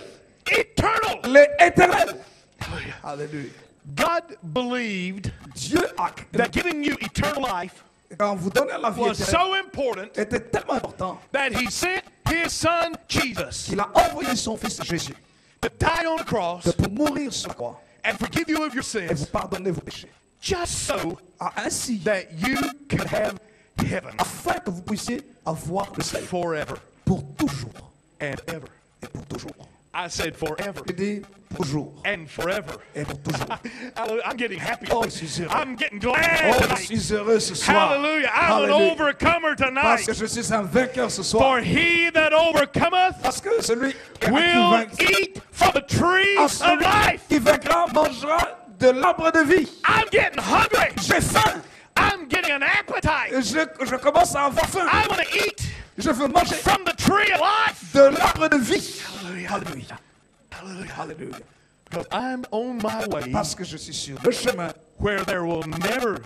Eternal. L'éternel. Alléluia. God believed Dieu a, that giving you eternal life quand vous donnez la vie was éternelle, so important était tellement important that he sent his son Jesus qu'il a envoyé son fils Jésus to die on the cross pour mourir sur la croix and forgive you of your et vous sins pardonner vos péchés. just so Ainsi, that you could have heaven afin que vous puissiez avoir le salut forever pour toujours and ever. et pour toujours. I said forever Je dis toujours and forever. et pour toujours. I'm getting happy. Oh, je suis heureux. I'm getting glad Oh, je tonight. suis heureux ce soir. Hallelujah. I'm an Alléluia. overcomer Parce tonight. que je suis un vainqueur ce soir. For he that overcometh Parce que celui qui will vaincra, eat from the tree of celui life. qui vaincra mangera de l'arbre de vie. I'm getting hungry. J'ai faim. I'm getting an appetite. Je commence à avoir faim. I want to eat Je veux manger from the tree of life. de l'arbre de vie. Hallelujah. Hallelujah. Alléluia. Because I'm on my way Parce que je suis sur le chemin where we will never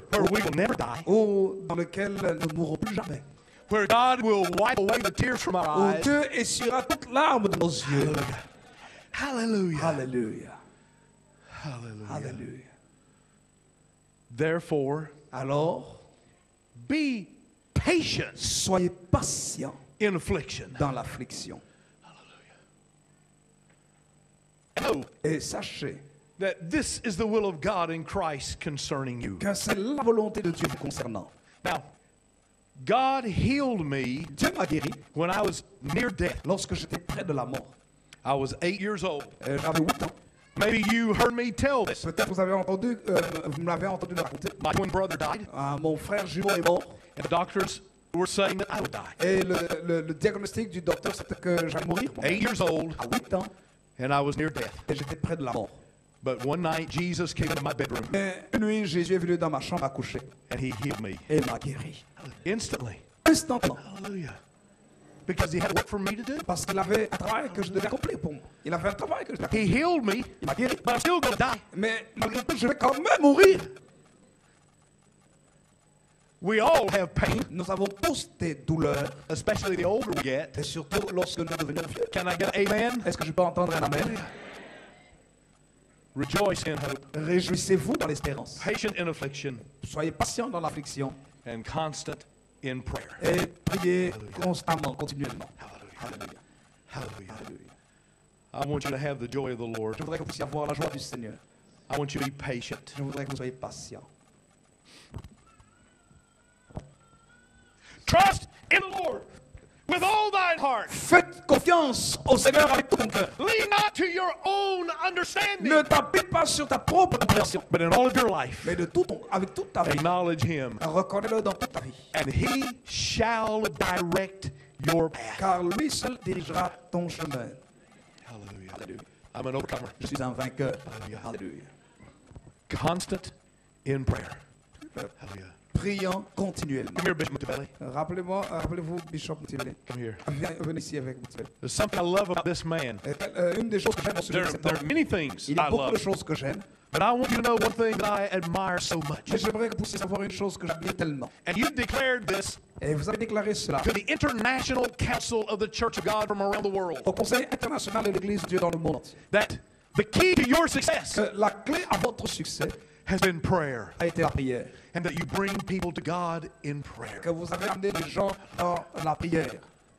die. dans lequel nous ne mourrons plus jamais. Where God will wipe away the tears from our Où eyes. Dieu essuiera toute larme de nos yeux. Hallelujah. Alléluia. Hallelujah. Alléluia. Therefore, Alors, be patient soyez patients in affliction. dans l'affliction. Know Et sachez that this is the will of God in Christ concerning you. que c'est la volonté de Dieu vous concernant. Now, God healed me Dieu m'a guéri when I was near death. lorsque j'étais près de la mort. I was 8 years old. J'avais 8 ans. Maybe you heard me tell this. Peut-être vous me l'avez entendu le raconter. My twin brother died, Mon frère jumeau est mort. and the doctors were saying that I would die. Et le diagnostic du docteur, c'était que j'allais mourir. 8 years old, À 8 ans, and I was near death. et j'étais près de la mort. But one night, Jesus came into my bedroom, Mais une nuit, Jésus est venu dans ma chambre à coucher and he healed me et m'a guéri. instantly. Instantanément. Hallelujah. Because he had work for me to do. Parce qu'il avait un travail que je devais accomplir pour moi. Il avait un travail que je devais accomplir. He healed me, Il m'a guéri. but I'm still going to die. Mais malgré tout, je vais quand même mourir. We all have pain, Nous avons tous des douleurs. especially the older we get. Et surtout lorsque nous devenons vieux. Can I get an amen? Est-ce que je peux entendre un amen? Rejoice in hope, Réjouissez-vous dans l'espérance. patient in affliction, Soyez patient dans l'affliction. and constant in prayer. Et priez constamment, continuellement. Hallelujah. Hallelujah. I want you to have the joy of the Lord. Je voudrais que vous puissiez avoir la joie du Seigneur. I want you to be patient. Je voudrais que vous soyez patient. Trust in the Lord with all thine heart. Faites confiance au Seigneur avec tout ton cœur. Lean not to your own understanding, Ne t'appuie pas sur ta propre compréhension, but in all of your life, mais avec toute ta vie. acknowledge him, Reconnais-le dans toute ta vie. and he shall direct your path. Car lui seul dirigera ton chemin. Hallelujah. I'm an overcomer. Je suis un vainqueur. Alléluia. Constant in prayer. Hallelujah. priant continuellement. Come here, Bishop Mutabelli. Rappelez-vous, Bishop Mutabelli. Come here. Venez ici avec Mutabelli. There's something I love about this man. Une des choses que j'aime au sujet de cet There homme, are many things il y a I beaucoup de love, choses que j'aime, but I want you to know one thing that I admire so much. mais j'aimerais que vous puissiez savoir une chose que j'aime tellement. And you declared this Et vous avez déclaré cela to the International Council of the Church of God from around the world. au Conseil international de l'Église de Dieu dans le monde entier. That the key to your success Que la clé à votre succès has been prayer. a été la prière. And that you bring people to God in prayer. Que vous avez amené les gens dans la prière.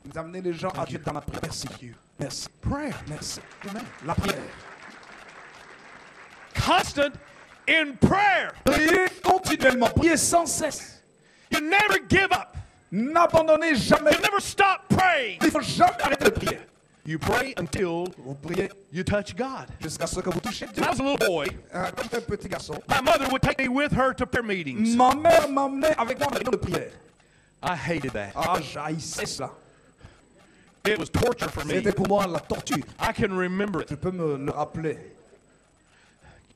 Vous amenez les gens à Dieu dans la prière. Merci. Merci. Prayer. Merci. Amen. La prière. Constant in prayer. Priez continuellement. Priez sans cesse. You never give up. N'abandonnez jamais. You never stop praying. Il ne faut jamais arrêter de prier. You pray until Vous priez you touch God. jusqu'à ce que vous touchiez Dieu. When I was a little boy, Quand j'étais un petit garçon, my mother would take me with her to prayer meetings. ma mère m'emmenait avec moi en réunion de prière. I hated that. Ah, j'haïssais cela. It was torture for me. C'était pour moi la torture. I can remember it. Je peux me le rappeler.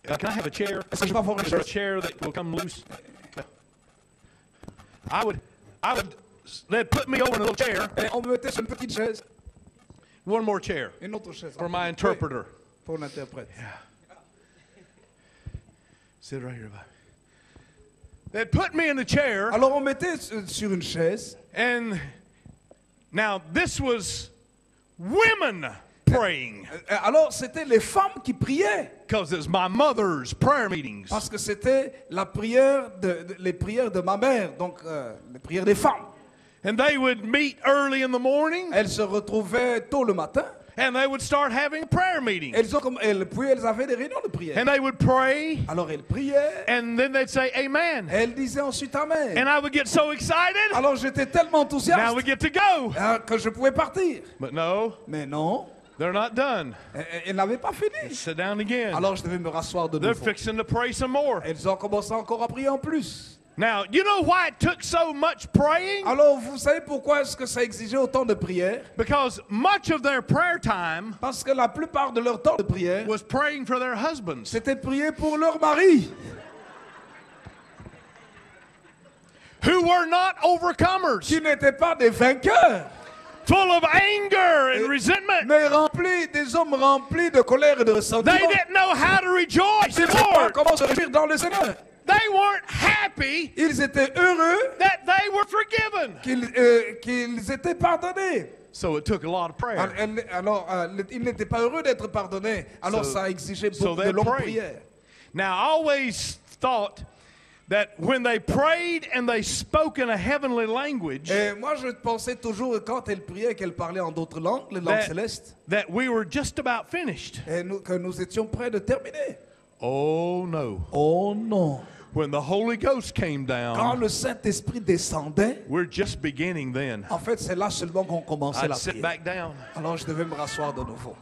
Can I have a chair? Est-ce que je peux avoir une Is there a chaise? chair that will come loose? They'd put me over in a little chair. Et on me mettait sur une petite chaise. One more chair Une autre chaise. for my Oui, interpreter. pour l'interprète. Sit right here. They'd put me in the chair, Alors on mettait sur une chaise. and now this was women praying Alors c'était les femmes qui priaient. because it's my mother's prayer meetings. Parce que c'était la prière les prières de ma mère. Donc les prières des femmes. And they would meet early in the morning, Elles se retrouvaient tôt le matin. and they would start having prayer meetings. Puis elles avaient des réunions de prière. And they would pray, Alors elles priaient. and then they'd say, Amen. Elles disaient ensuite Amen. And I would get so excited. Alors j'étais tellement Now enthousiaste we get to go. que je pouvais partir. But no, Mais non, they're not done. elles n'avaient pas fini. Sit down again. Alors je devais me rasseoir de They're nouveau. fixing to pray some more. Elles ont commencé encore à prier en plus. Now, you know why it took so much praying? Alors vous savez pourquoi est-ce que ça exigeait autant de prière? Because much of their prayer time Parce que la plupart de leur temps de prière, was praying for their husbands. c'était prier pour leur mari, Who were not overcomers, qui n'étaient pas des vainqueurs, full of anger and resentment. mais des hommes remplis de colère et de They ressentiment. didn't know how to rejoice Ils in ne savaient pas Lord. comment se réjouir dans le Seigneur. They weren't happy Ils étaient heureux that they were forgiven. qu'ils étaient pardonnés. So it took a lot of prayer. Alors, ils n'étaient pas heureux d'être pardonnés. Alors, ça exigeait beaucoup de they longues prayed. prières. Now, I always thought that when they prayed and they spoke in a heavenly language, Et moi, je pensais toujours, quand elles priaient, qu'elles parlaient en d'autres langues, les langues célestes, that we were just about finished. et que nous étions prêts de terminer. Oh no. Oh non! When the Holy Ghost came Quand down, le Saint-Esprit descendait, we're just beginning then. en fait, c'est là seulement qu'on commençait I'd la sit prière. back down. Alors, je devais me rasseoir de nouveau.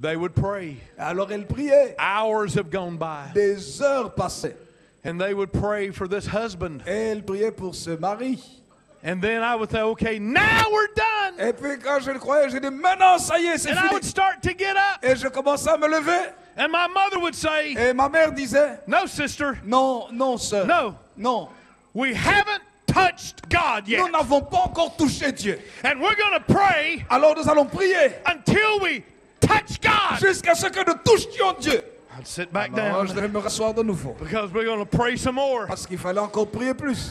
They would pray. Alors, elles priaient. Hours have gone by. Des heures passaient. And they would pray for this husband. Et elles priaient pour ce mari. And then I would say, okay, now we're done. Et puis, quand je le croyais, j'ai dit, maintenant, ça y est, c'est And I fini. would start to get up. Et je commençais à me lever. And my mother would say, Et ma mère disait, no, sister, non, non, sœur. no, Non. we haven't touched God yet. Nous n'avons pas encore touché Dieu. And we're going to pray Alors nous allons prier until we touch God. jusqu'à ce que nous touchions Dieu. I'd sit back Alors down je devais me rasseoir de nouveau. because we're going to pray some more. Parce qu'il fallait encore prier plus.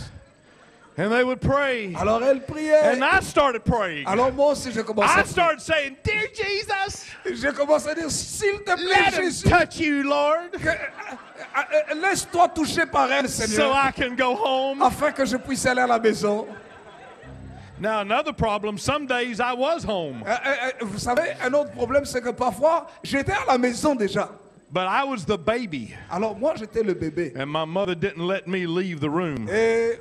And they would pray. Alors elle priait. And I started praying. Alors moi aussi je commençais à I prier. started saying, Dear Jesus, Je commençais à dire, s'il te plaît let him Jésus, touch you, Lord, laisse-toi toucher par elle, so Seigneur, I can go home. afin que je puisse aller à la maison. Now, another problem, some days I was home, Vous savez, un autre problème, c'est que parfois, j'étais à la maison déjà. but I was the baby. Alors moi, j'étais le bébé. And my mother didn't let me leave the room Et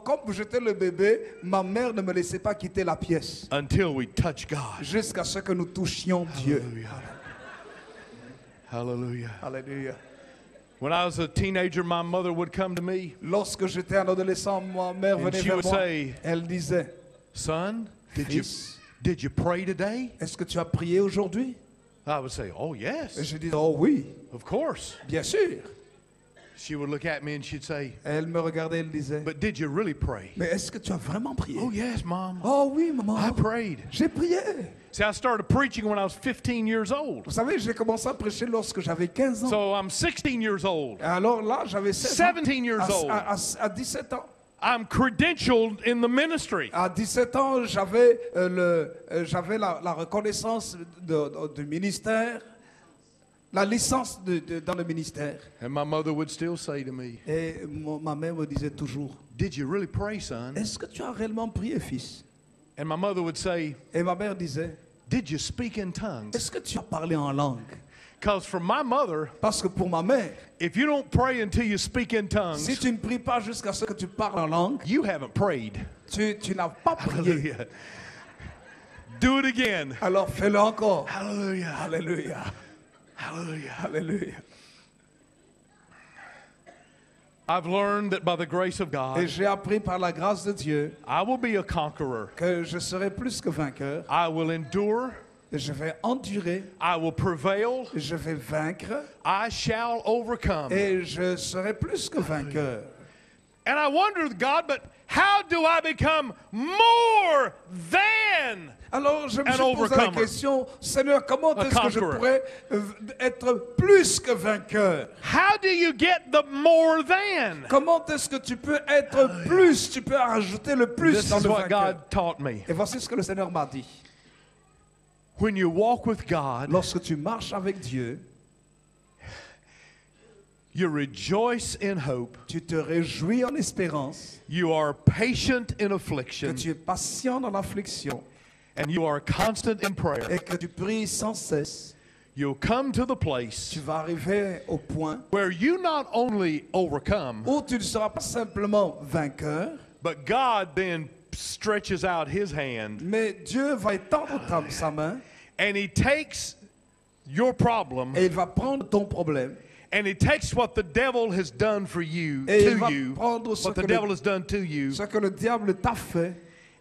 comme j'étais le bébé, ma mère ne me laissait pas quitter la pièce until we touch God. jusqu'à ce que nous touchions Dieu. Hallelujah. Alléluia. When I was a teenager, my mother would come to me. Lorsque j'étais un adolescent, ma mère And venait she vers would moi. say, Elle disait, Son, Fils, did you pray today? est-ce que tu as prié aujourd'hui? I would say, oh, Et yes, je dis, oh oui, of course. bien sûr. She would look at me and she'd say, Elle me regardait, elle disait, but did you really pray? mais est-ce que tu as vraiment prié? Oh, yes, Mom. Oh oui, I maman, prayed. j'ai prié. See, I started preaching when I was 15 years old. Vous savez, j'ai commencé à prêcher lorsque j'avais 15 ans. So I'm 16 years old. Et alors là, j'avais 16 ans. 17 years old. À 17 ans. I'm credentialed in the ministry. À 17 ans, j'avais la reconnaissance du ministère, la licence dans le ministère. And my mother would still say to me, Et ma mère me disait toujours, did you really pray, son? est-ce que tu as réellement prié, fils? And my mother would say, Et ma mère disait, did you speak in tongues? est-ce que tu as parlé en langue? Because for my mother, Parce que pour ma mère, if you don't pray until you speak in si tongues, tu ne pries pas jusqu'à ce que tu parles en langue, you haven't prayed. tu n'as pas prié. Hallelujah. Do it again. Alors fais-le encore. Hallelujah. Alléluia. Hallelujah. Alléluia. I've learned that by the grace of Et God, j'ai appris par la grâce de Dieu I will be a conqueror. que je serai plus que vainqueur. I will endure. Et je vais endurer. I will prevail. Je vais vaincre. I shall overcome. Et je serai plus que vainqueur. And I wonder, God, but how do I become more than? Alors je me An suis posé la overcomer. question, Seigneur, comment A est-ce que je conqueror. pourrais être plus que vainqueur? How do you get the more than? Comment est-ce que tu peux être plus? Tu peux rajouter le plus This dans is le what vainqueur. God taught me. Et voici ce que le Seigneur m'a dit. When you walk with God, Lorsque tu marches avec Dieu, you rejoice in hope. tu te réjouis en espérance, You are patient in que affliction, tu es patient dans l'affliction and you are constant in prayer. et que tu pries sans cesse. You'll come to the place Tu vas arriver au point where you not only overcome, où tu ne seras pas simplement vainqueur, but God then stretches out His hand mais Dieu va étendre sa main and He takes your problem et il va prendre ton problème and He takes what the devil has done for you, et il to va you, prendre what the devil has done to you, ce que le diable t'a fait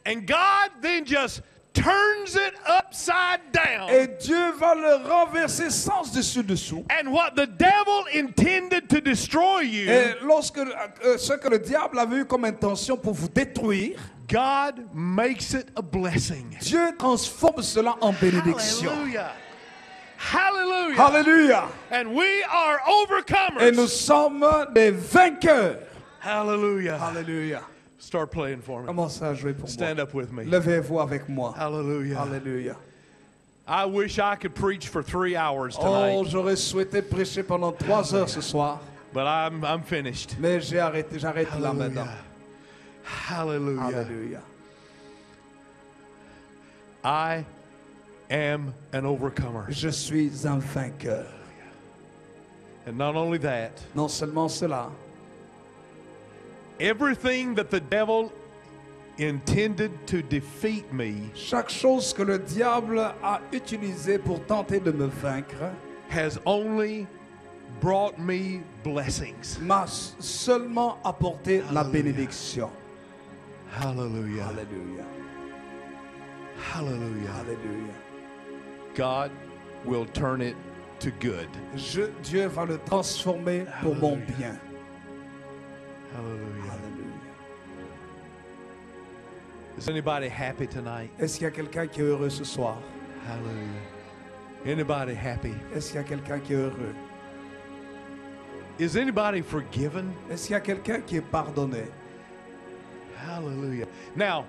and God then just turns it upside down. et Dieu va le renverser sens dessus dessous. And what the devil intended to destroy you, Et lorsque ce que le diable avait eu comme intention pour vous détruire, God makes it a blessing. Dieu transforme cela en bénédiction. Hallelujah. Hallelujah. Alléluia. And we are Et nous overcomers. sommes des vainqueurs. Hallelujah. Alléluia. Start playing for me. Commencez à jouer pour moi. Stand up with me. Levez-vous avec moi. Hallelujah. Alléluia. I wish I could preach for 3 hours Oh, tonight, j'aurais souhaité prêcher pendant 3 heures ce soir, but I'm finished. mais j'arrête là maintenant. Hallelujah. Alléluia. I am an overcomer. Je suis un vainqueur. And not only that, Non seulement cela, everything that the devil intended to defeat me chaque chose que le diable a utilisée pour tenter de me vaincre has only brought me blessings. m'a seulement apporté la bénédiction. Hallelujah. Alléluia. Hallelujah. Alléluia. God will turn it to good. Dieu va le transformer pour mon bien. Hallelujah. Alléluia. Is anybody happy tonight? Est-ce qu'il y a quelqu'un qui est heureux ce soir? Hallelujah. Anybody happy? Est-ce qu'il y a quelqu'un qui est heureux? Is anybody forgiven? Est-ce qu'il y a quelqu'un qui est pardonné? Hallelujah. Now,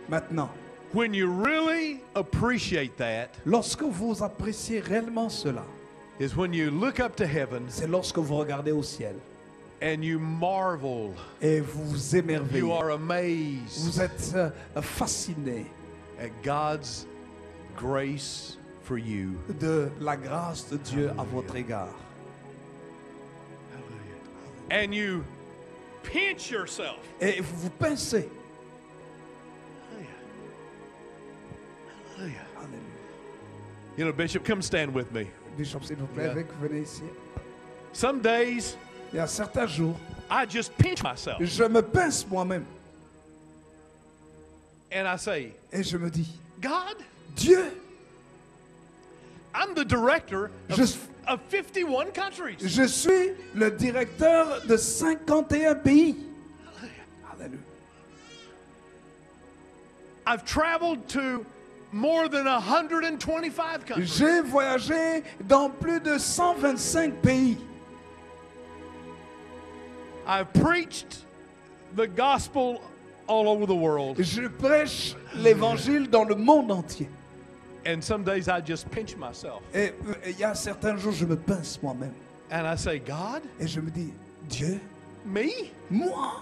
Maintenant, when you really appreciate that, lorsque vous appréciez réellement cela, is when you look up to heaven c'est lorsque vous regardez au ciel and you marvel. et vous vous émerveillez. You are amazed Vous êtes fasciné at God's grace for you. de la grâce de Dieu à votre égard. And you pinch yourself. Et vous vous pincez. Hallelujah. Alléluia. You know, Bishop, come stand with me. Bishop, s'il vous plaît, Yeah. venez ici. Some days, Il y a certains jours, I just pinch myself. je me pince moi-même And I say, et je me dis, God, Dieu, I'm the director Je- of 51 countries. Je suis le directeur de 51 pays. Alléluia. I've traveled to more than 125 countries. J'ai voyagé dans plus de 125 pays. I've preached the gospel all over the world. Je prêche l'évangile dans le monde entier. And some days I just pinch myself. Et il y a certains jours, je me pince moi-même. And I say, God, Et je me dis, Dieu, me? moi,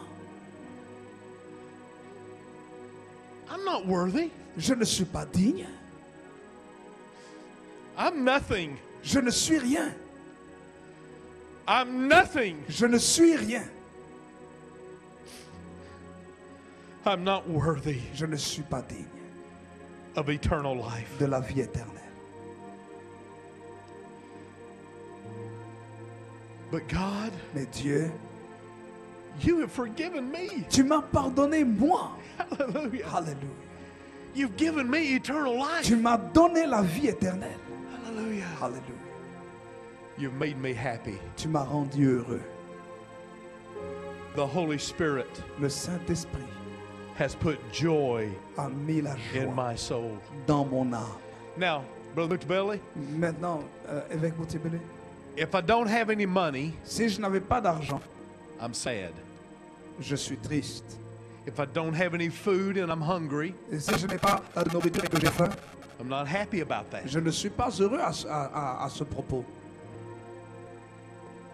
I'm not worthy. je ne suis pas digne. I'm nothing. Je ne suis rien. I'm nothing. Je ne suis rien. I'm not worthy Je ne suis pas digne of eternal life. de la vie éternelle. But God, Mais Dieu, you have forgiven me. tu m'as pardonné moi. Hallelujah. Alléluia. You've given me eternal life. Tu m'as donné la vie éternelle. Hallelujah. Alléluia. You've made me happy. Tu m'as rendu heureux. The Holy Spirit Le Saint-Esprit has put joy a mis la in joie my soul. dans mon âme. Now, Brother Belly, Maintenant, évêque Moutibélé, if I don't have any money, si je n'avais pas d'argent, I'm sad. je suis triste. If I don't have any food and I'm hungry, Et si je n'ai pas de nourriture et que j'ai faim, I'm not happy about that. je ne suis pas heureux à ce propos.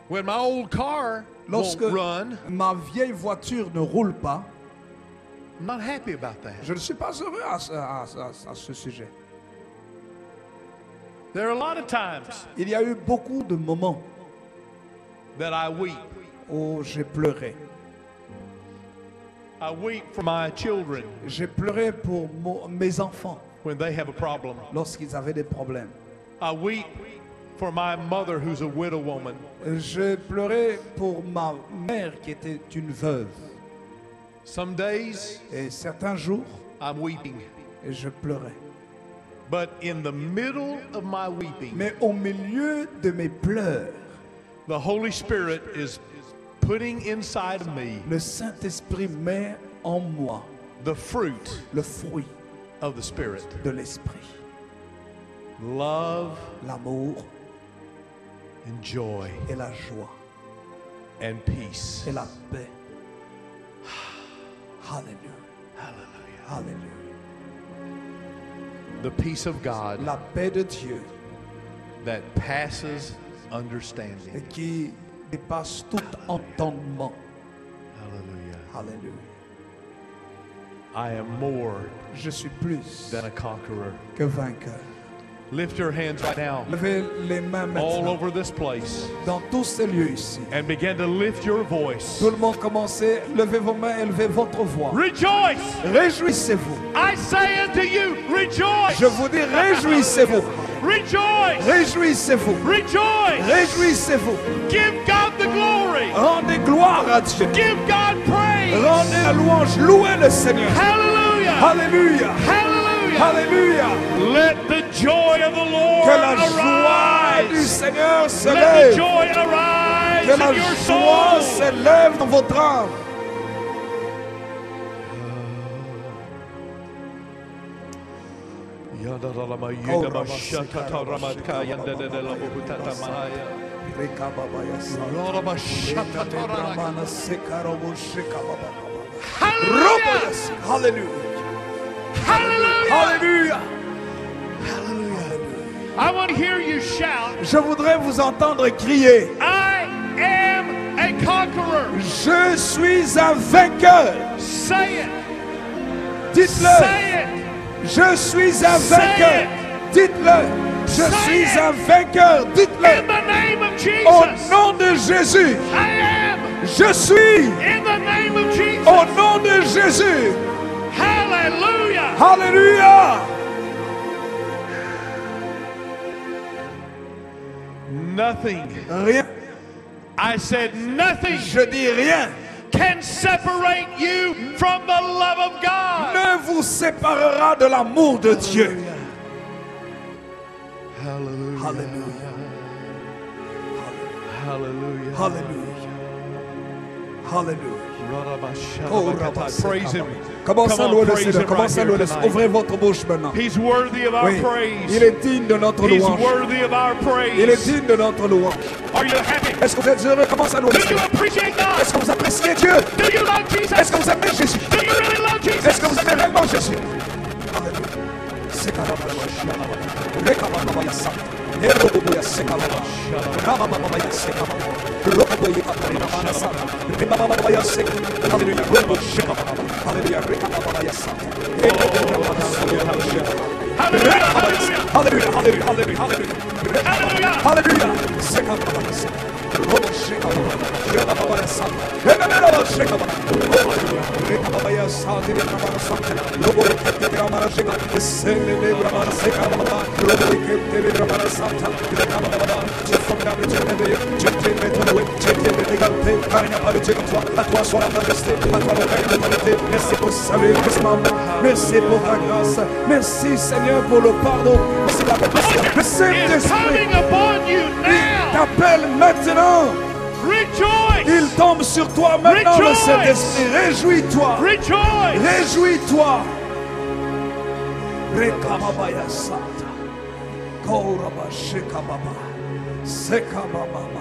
When my old car Lorsque won't run, ma vieille voiture ne roule pas, I'm not happy about that. je ne suis pas heureux à ce sujet. There are a lot of times Il y a eu beaucoup de moments that I weep. où j'ai pleuré. I weep for my children J'ai pleuré pour mes enfants when they have a problem. lorsqu'ils avaient des problèmes. I weep for my mother who's a widow woman. J'ai pleuré pour ma mère qui était une veuve. Some days Et certains jours, I'm weeping. je pleurais. But in the middle of my weeping, Mais au milieu de mes pleurs, the Holy Spirit is putting inside of me le Saint-Esprit met en moi the fruit le fruit of the Spirit. de l'Esprit. Love L'amour and joy et la joie and peace. et la paix. Alléluia. Hallelujah. Alléluia. The peace of God La paix de Dieu that passes understanding. et qui dépasse tout entendement. Hallelujah. Alléluia. I am more Je suis plus than a conqueror. que vainqueur. Lift your hands right now Levez les mains all maintenant over this place dans tous ces lieux ici. and begin to lift your voice. Tout le monde commencez, levez vos mains, élevez votre voix. Rejoice! Réjouissez-vous. I say unto you, rejoice! Je vous dis, réjouissez-vous. Rejoice! Réjouissez-vous. Rejoice! Réjouissez-vous. Give God the glory! Rendez gloire à Dieu. Give God praise! Rendez la louange. Louez le Seigneur. Hallelujah! Alléluia. Hallelujah! Alléluia. Let the joy of the Lord Que la joie du arise! Seigneur se Let the lève. joy arise Que la in your joie soul! se lève dans votre âme. Hallelujah! Alléluia. Hallelujah! Alléluia. I want to hear you shout, Je voudrais vous entendre crier. I am a conqueror. Je suis un vainqueur. Say it. Dites-le. Say it. Je suis un Say vainqueur. it. Dites-le. Je Say suis it. un vainqueur. In Dites-le. the name of Au Jesus. nom de Jésus. I am. Je suis. In the name of Jesus. Au nom de Jésus. Hallelujah. Alléluia. Nothing. Rien. I said nothing Je dis rien. can separate you from the love of God. Ne vous séparera de l'amour de Dieu. Hallelujah. Alléluia. Hallelujah. Alléluia. Alléluia. Praise him. Commencez à Come on, louer le praise Seigneur. him Commencez à right louer le here Seigneur. tonight. Ouvrez votre bouche maintenant. He's worthy of our Oui. praise. Il est digne de notre He's louange. worthy of our Il est praise. digne de notre louange. Are you happy? Est-ce que vous êtes heureux? Commencez à louer le Do you Seigneur. appreciate God? Est-ce que vous appréciez Dieu? Do you love Jesus? Est-ce que vous aimez Jésus? Do you really love Est-ce Jesus? que vous aimez réellement Jésus? Alléluia. C'est à toi soit la majesté, à toi l'autorité. Merci pour ce salut, merci pour ta grâce, merci Seigneur pour le pardon, merci pour la compassion. Le It's Saint-Esprit coming upon you now. t'appelle maintenant. Rejoice. Il tombe sur toi maintenant, le Rejoice. Saint-Esprit. Réjouis-toi. Rejoice. Réjouis-toi. Rekababaya Santa. Koraba Shekababa. Sekababa.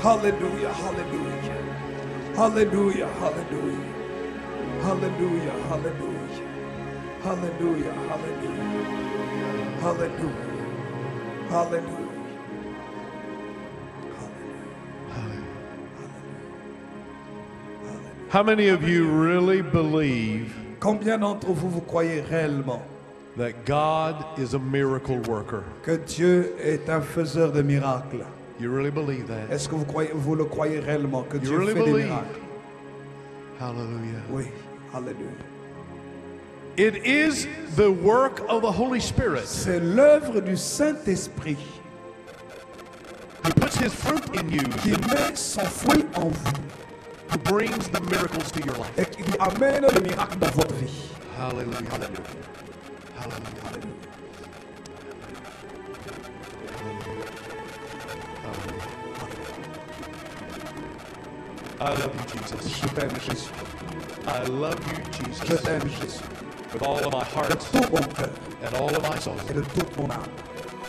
Hallelujah, hallelujah. Hallelujah, hallelujah. Hallelujah, hallelujah. Hallelujah, hallelujah. Hallelujah. Hallelujah. How many of you really believe Combien d'entre vous, vous croyez réellement that God is a miracle worker? que Dieu est un faiseur de miracles? You really believe that? Est-ce que vous le croyez réellement que You Dieu really fait des believe? miracles? Hallelujah. Oui, alléluia. It is the work of the Holy Spirit C'est l'œuvre du Saint-Esprit who puts his fruit in you, qui met son fruit en vous who brings the miracles to your life. et qui amène le miracle dans votre vie. Hallelujah. Hallelujah. Hallelujah. I love you, Jesus. Je t'aime, Jésus. I love you, Je Jesus. t'aime, Jésus. With all of my De heart tout mon cœur and all of my soul. et de toute mon âme.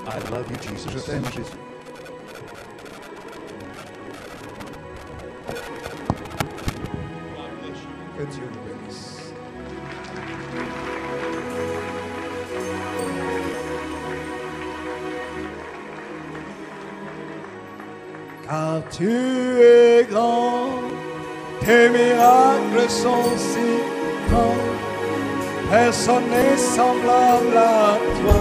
I love you, Je Jesus. t'aime, Jésus. Que Dieu nous bénisse. Car tu es grand, tes miracles sont si grands, personne n'est semblable à toi.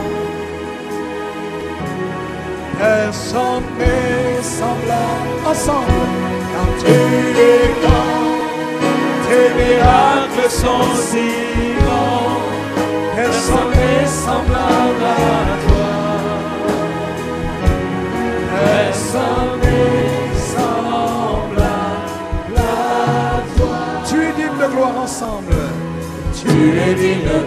Personne n'est semblable ensemble, car tu es grand, tes miracles sont si grands, personne n'est semblable à toi. Personne n'est semblable à toi. Tu es digne de gloire ensemble. Tu es digne de